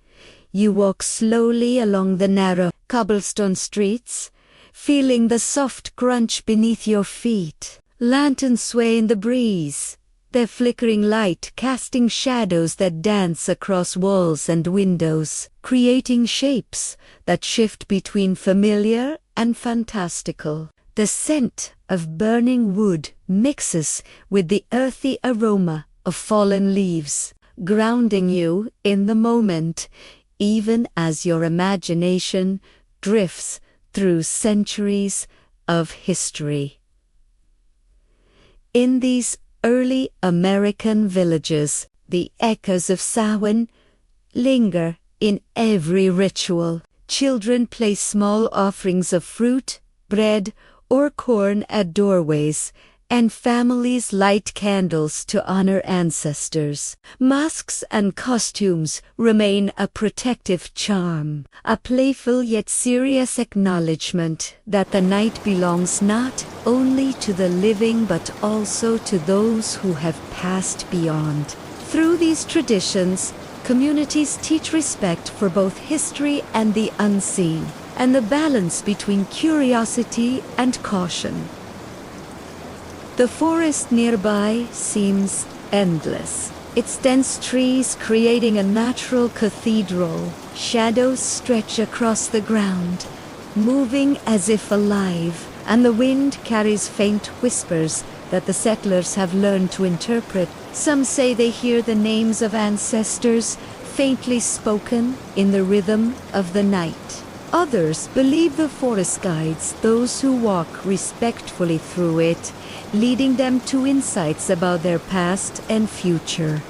Speaker 1: You walk slowly along the narrow cobblestone streets, feeling the soft crunch beneath your feet. Lanterns sway in the breeze, their flickering light casting shadows that dance across walls and windows, creating shapes that shift between familiar and fantastical. The scent of burning wood mixes with the earthy aroma of fallen leaves, grounding you in the moment, even as your imagination drifts through centuries of history. In these early American villages, the echoes of Samhain linger in every ritual. Children place small offerings of fruit, bread, or corn at doorways, and families light candles to honor ancestors. Masks and costumes remain a protective charm, a playful yet serious acknowledgement that the night belongs not only to the living but also to those who have passed beyond. Through these traditions, communities teach respect for both history and the unseen, and the balance between curiosity and caution. The forest nearby seems endless, its dense trees creating a natural cathedral. Shadows stretch across the ground, moving as if alive, and the wind carries faint whispers that the settlers have learned to interpret. Some say they hear the names of ancestors faintly spoken in the rhythm of the night. Others believe the forest guides those who walk respectfully through it, leading them to insights about their past and future.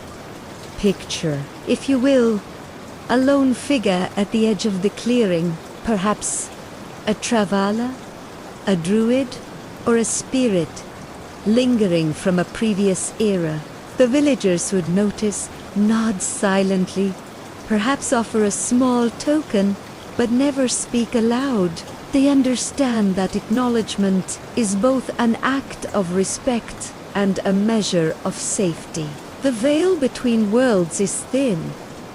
Speaker 1: Picture, if you will, a lone figure at the edge of the clearing, perhaps a travala, a druid, or a spirit lingering from a previous era. The villagers would notice, nod silently, perhaps offer a small token, but never speak aloud. They understand that acknowledgement is both an act of respect and a measure of safety. The veil between worlds is thin,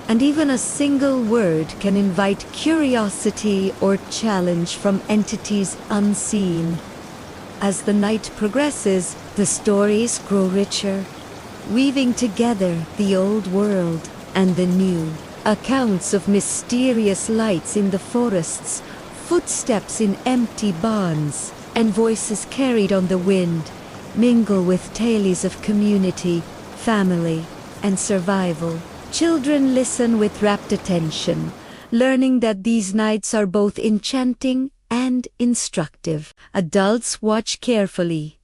Speaker 1: and even a single word can invite curiosity or challenge from entities unseen. As the night progresses, the stories grow richer, weaving together the old world and the new. Accounts of mysterious lights in the forests, footsteps in empty barns, and voices carried on the wind mingle with tales of community, family, and survival. Children listen with rapt attention, learning that these nights are both enchanting and instructive. Adults watch carefully,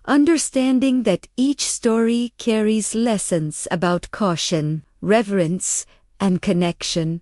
Speaker 1: understanding that each story carries lessons about caution, reverence, and connection.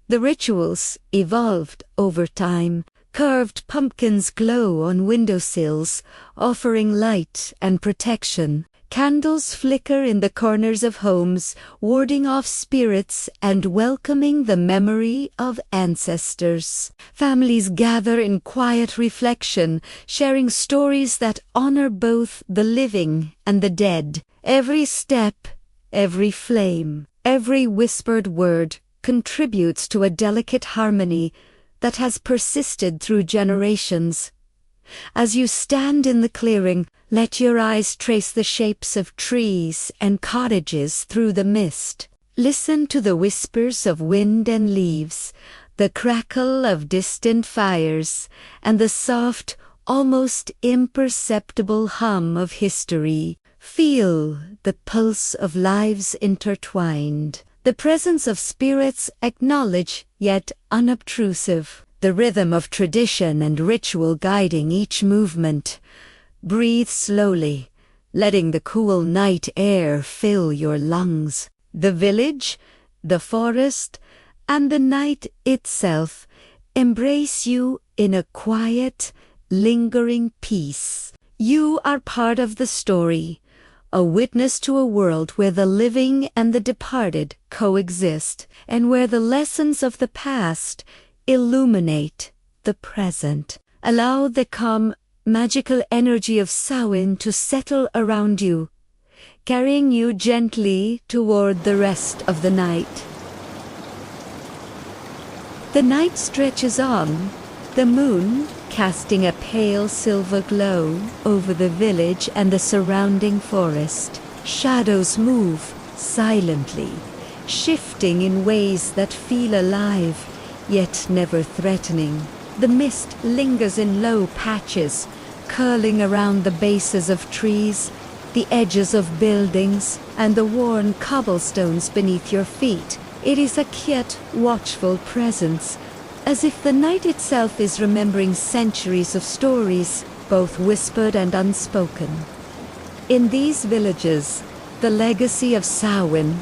Speaker 1: The rituals evolved over time. Carved pumpkins glow on windowsills, offering light and protection. Candles flicker in the corners of homes, warding off spirits and welcoming the memory of ancestors. Families gather in quiet reflection, sharing stories that honor both the living and the dead. Every step, every flame, every whispered word contributes to a delicate harmony that has persisted through generations. As you stand in the clearing, let your eyes trace the shapes of trees and cottages through the mist. Listen to the whispers of wind and leaves, the crackle of distant fires, and the soft, almost imperceptible hum of history. Feel the pulse of lives intertwined. The presence of spirits acknowledged yet unobtrusive. The rhythm of tradition and ritual guiding each movement. Breathe slowly, letting the cool night air fill your lungs. The village, the forest, and the night itself embrace you in a quiet, lingering peace. You are part of the story, a witness to a world where the living and the departed coexist, and where the lessons of the past illuminate the present. Allow the calm, magical energy of Samhain to settle around you, carrying you gently toward the rest of the night. The night stretches on, the moon casting a pale silver glow over the village and the surrounding forest. Shadows move silently, shifting in ways that feel alive, yet never threatening. The mist lingers in low patches, curling around the bases of trees, the edges of buildings, and the worn cobblestones beneath your feet. It is a quiet, watchful presence, as if the night itself is remembering centuries of stories, both whispered and unspoken. In these villages, the legacy of Samhain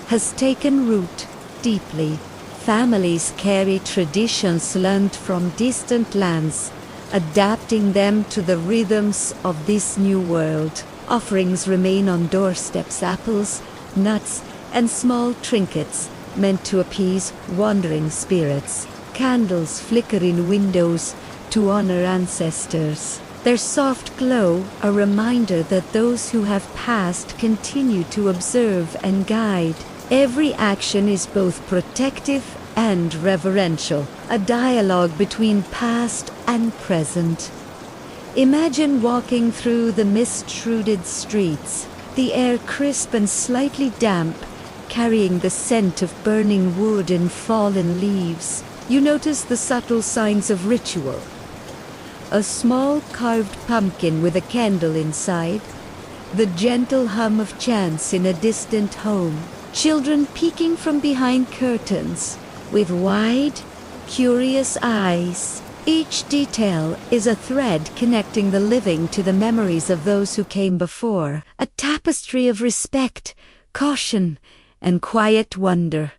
Speaker 1: has taken root deeply. Families carry traditions learned from distant lands, adapting them to the rhythms of this new world. Offerings remain on doorsteps: apples, nuts, and small trinkets meant to appease wandering spirits. Candles flicker in windows to honor ancestors, their soft glow a reminder that those who have passed continue to observe and guide. Every action is both protective and reverential, a dialogue between past and present. Imagine walking through the mist-shrouded streets, the air crisp and slightly damp, carrying the scent of burning wood and fallen leaves. You notice the subtle signs of ritual. A small carved pumpkin with a candle inside, the gentle hum of chants in a distant home, children peeking from behind curtains with wide, curious eyes. Each detail is a thread connecting the living to the memories of those who came before, a tapestry of respect, caution, and quiet wonder.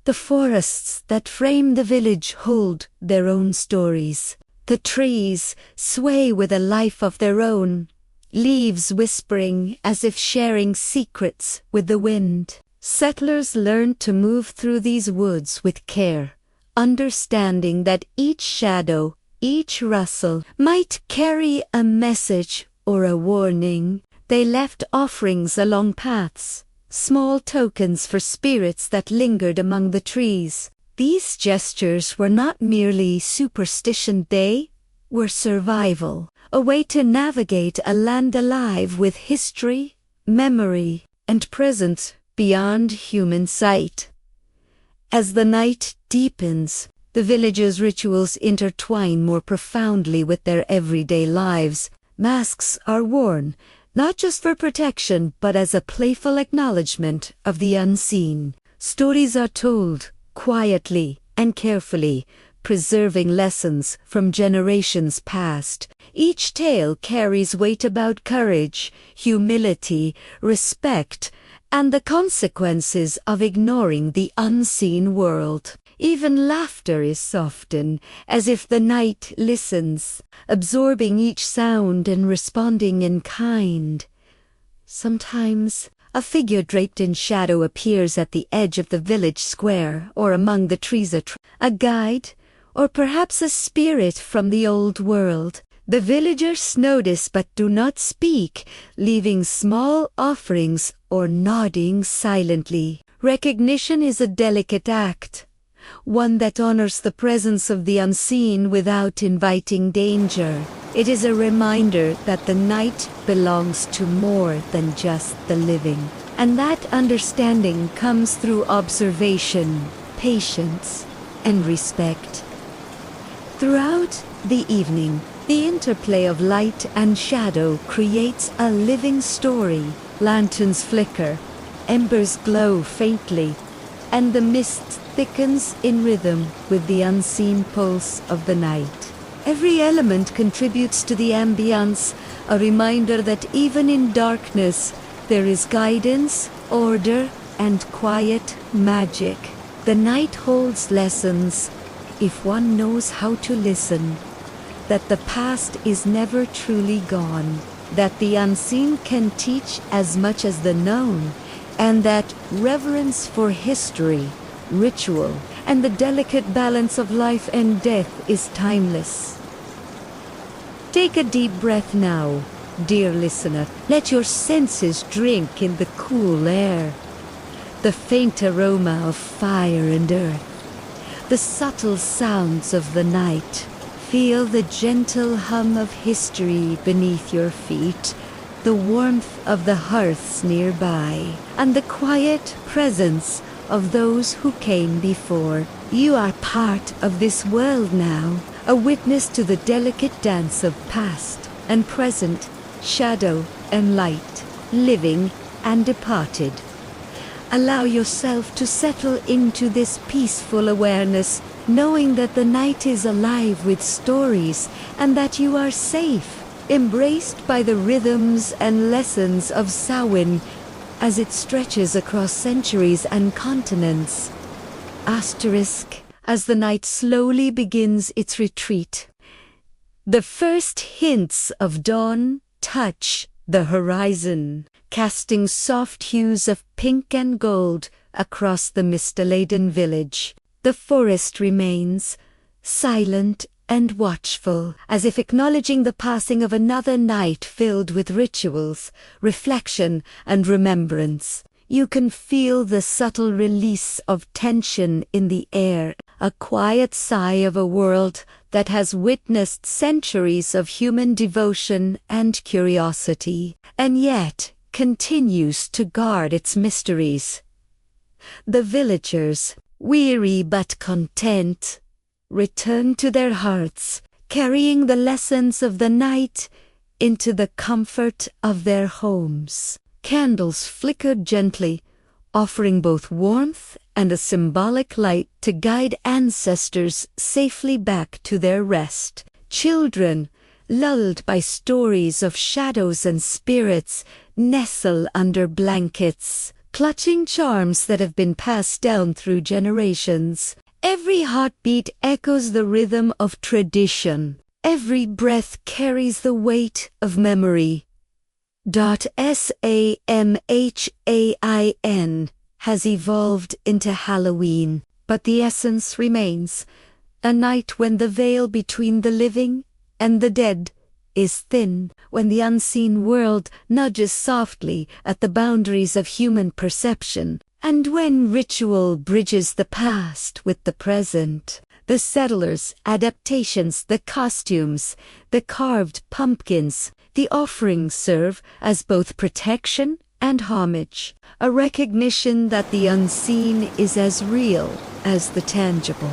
Speaker 1: The forests that frame the village hold their own stories. The trees sway with a life of their own, leaves whispering as if sharing secrets with the wind. Settlers learned to move through these woods with care, understanding that each shadow, each rustle, might carry a message or a warning. They left offerings along paths, small tokens for spirits that lingered among the trees. These gestures were not merely superstition, they were survival, a way to navigate a land alive with history, memory, and presence beyond human sight. As the night deepens, the village's rituals intertwine more profoundly with their everyday lives. Masks are worn, not just for protection, but as a playful acknowledgement of the unseen. Stories are told, quietly and carefully, preserving lessons from generations past. Each tale carries weight about courage, humility, respect, and the consequences of ignoring the unseen world. Even laughter is softened, as if the night listens, absorbing each sound and responding in kind. Sometimes, a figure draped in shadow appears at the edge of the village square or among the trees, a guide, or perhaps a spirit from the old world. The villagers notice but do not speak, leaving small offerings or nodding silently. Recognition is a delicate act, one that honors the presence of the unseen without inviting danger. It is a reminder that the night belongs to more than just the living, and that understanding comes through observation, patience, and respect. Throughout the evening, the interplay of light and shadow creates a living story. Lanterns flicker, embers glow faintly, and the mist thickens in rhythm with the unseen pulse of the night. Every element contributes to the ambience, a reminder that even in darkness, there is guidance, order, and quiet magic. The night holds lessons, if one knows how to listen. That the past is never truly gone, that the unseen can teach as much as the known, and that reverence for history, ritual, and the delicate balance of life and death is timeless. Take a deep breath now, dear listener. Let your senses drink in the cool air, the faint aroma of fire and earth, the subtle sounds of the night. Feel the gentle hum of history beneath your feet, the warmth of the hearths nearby, and the quiet presence of those who came before. You are part of this world now, a witness to the delicate dance of past and present, shadow and light, living and departed. Allow yourself to settle into this peaceful awareness, knowing that the night is alive with stories and that you are safe, embraced by the rhythms and lessons of Samhain as it stretches across centuries and continents. Asterisk, as the night slowly begins its retreat. The first hints of dawn touch the horizon, casting soft hues of pink and gold across the mist-laden village. The forest remains silent and watchful, as if acknowledging the passing of another night filled with rituals, reflection, and remembrance. You can feel the subtle release of tension in the air, a quiet sigh of a world that has witnessed centuries of human devotion and curiosity, and yet continues to guard its mysteries. The villagers, weary but content, return to their hearts, carrying the lessons of the night into the comfort of their homes. Candles flickered gently, offering both warmth and a symbolic light to guide ancestors safely back to their rest. Children, lulled by stories of shadows and spirits, nestle under blankets, clutching charms that have been passed down through generations. Every heartbeat echoes the rhythm of tradition. Every breath carries the weight of memory. Samhain has evolved into Halloween, but the essence remains, a night when the veil between the living and the dead is thin, when the unseen world nudges softly at the boundaries of human perception, and when ritual bridges the past with the present. The settlers' adaptations, the costumes, the carved pumpkins, the offerings serve as both protection and homage, a recognition that the unseen is as real as the tangible.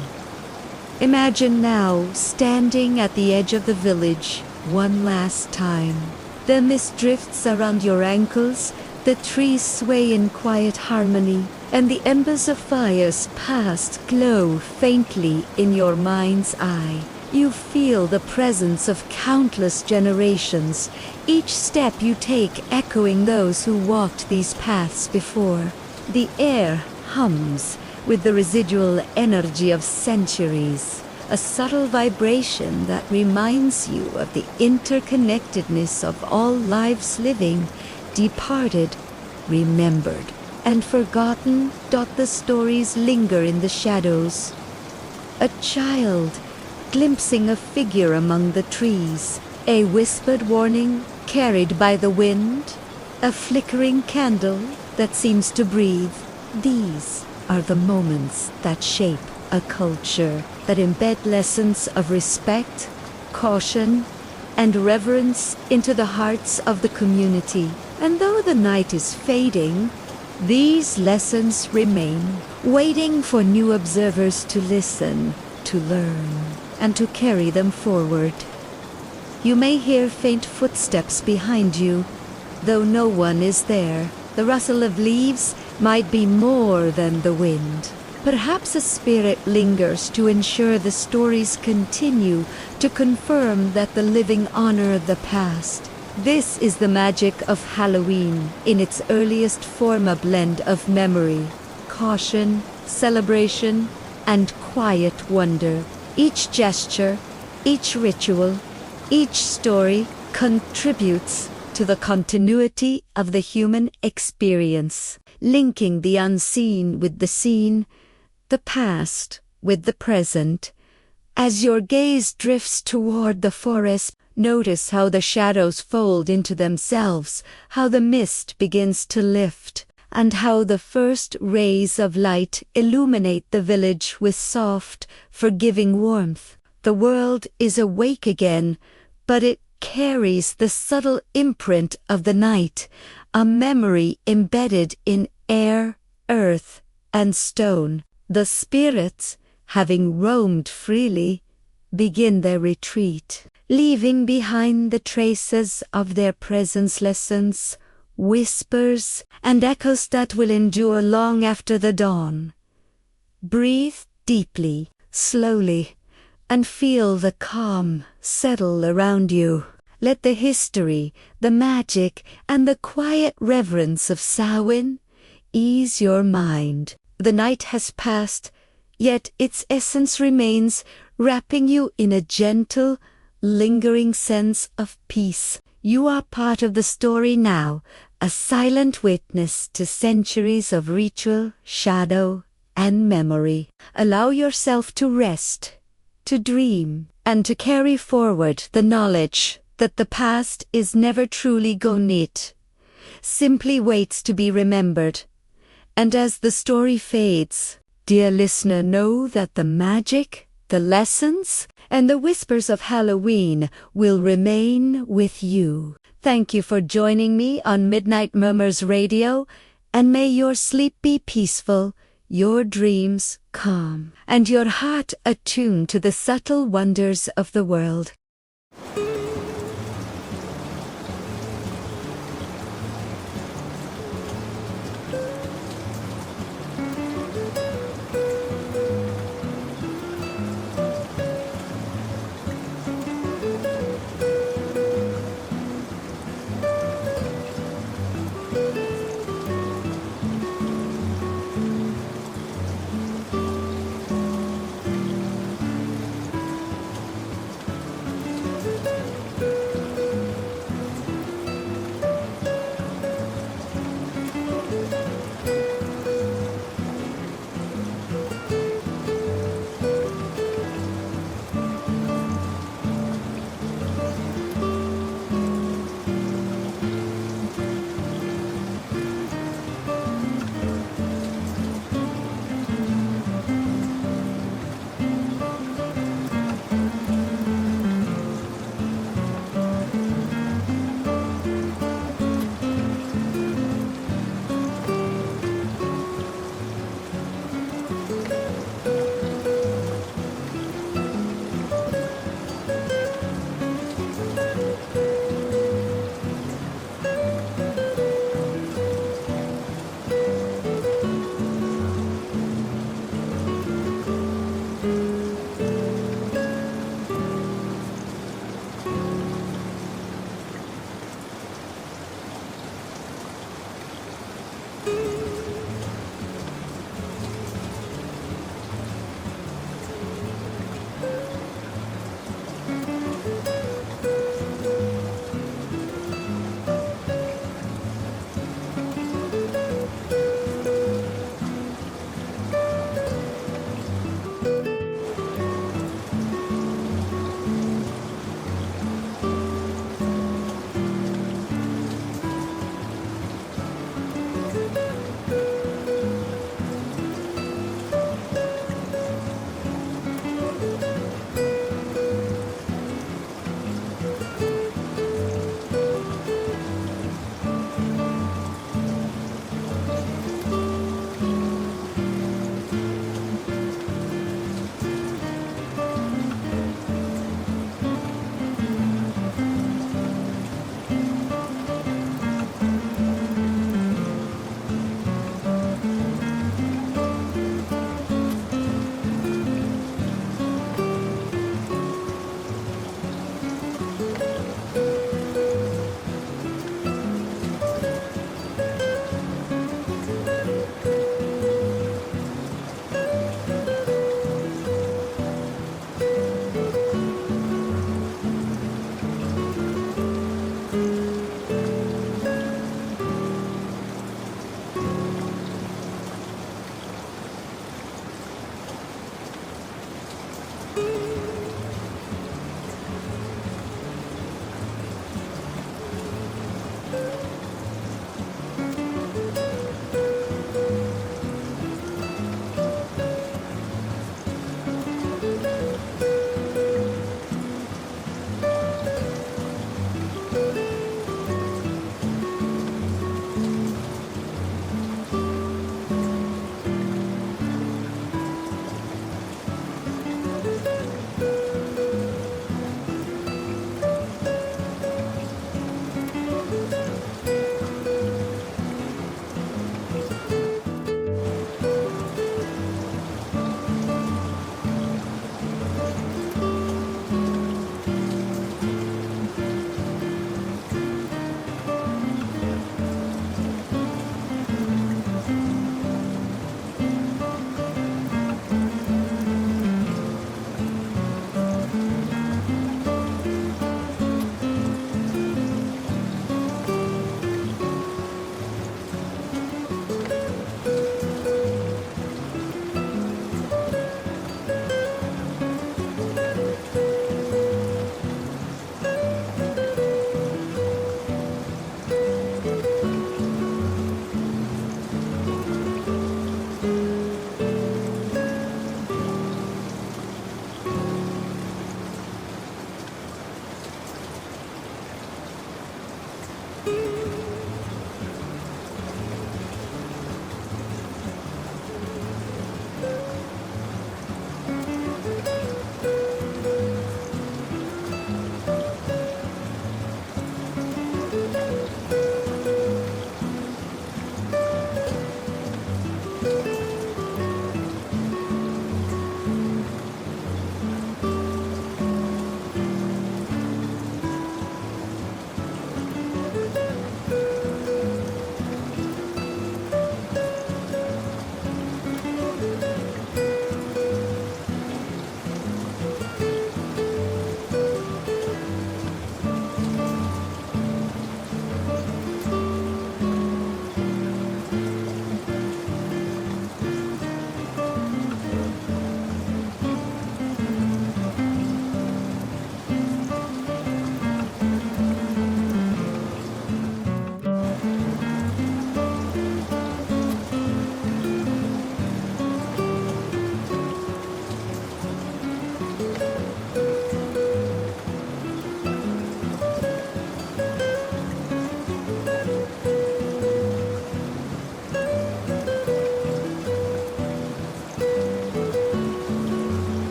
Speaker 1: Imagine now standing at the edge of the village one last time. The mist drifts around your ankles, the trees sway in quiet harmony, and the embers of fires past glow faintly in your mind's eye. You feel the presence of countless generations, each step you take echoing those who walked these paths before. The air hums with the residual energy of centuries, a subtle vibration that reminds you of the interconnectedness of all lives living, departed, remembered, and forgotten. The stories linger in the shadows. A child glimpsing a figure among the trees, a whispered warning carried by the wind, a flickering candle that seems to breathe. These are the moments that shape a culture, that embed lessons of respect, caution, and reverence into the hearts of the community. And though the night is fading, these lessons remain, waiting for new observers to listen, to learn, and to carry them forward. You may hear faint footsteps behind you, though no one is there. The rustle of leaves might be more than the wind. Perhaps a spirit lingers to ensure the stories continue, to confirm that the living honor the past. This is the magic of Halloween, in its earliest form, a blend of memory, caution, celebration, and quiet wonder. Each gesture, each ritual, each story contributes to the continuity of the human experience, linking the unseen with the seen, the past with the present. As your gaze drifts toward the forest, notice how the shadows fold into themselves, how the mist begins to lift, and how the first rays of light illuminate the village with soft, forgiving warmth. The world is awake again, but it carries the subtle imprint of the night, a memory embedded in air, earth, and stone. The spirits, having roamed freely, begin their retreat, leaving behind the traces of their presence, lessons, whispers, and echoes that will endure long after the dawn. Breathe deeply, slowly, and feel the calm settle around you. Let the history, the magic, and the quiet reverence of Samhain ease your mind. The night has passed, yet its essence remains, wrapping you in a gentle, lingering sense of peace. You are part of the story now, a silent witness to centuries of ritual, shadow, and memory. Allow yourself to rest, to dream, and to carry forward the knowledge that the past is never truly gone. It simply waits to be remembered. And as the story fades, dear listener, know that the magic, the lessons, and the whispers of Halloween will remain with you. Thank you for joining me on Midnight Murmurs Radio, and may your sleep be peaceful, your dreams calm, and your heart attuned to the subtle wonders of the world.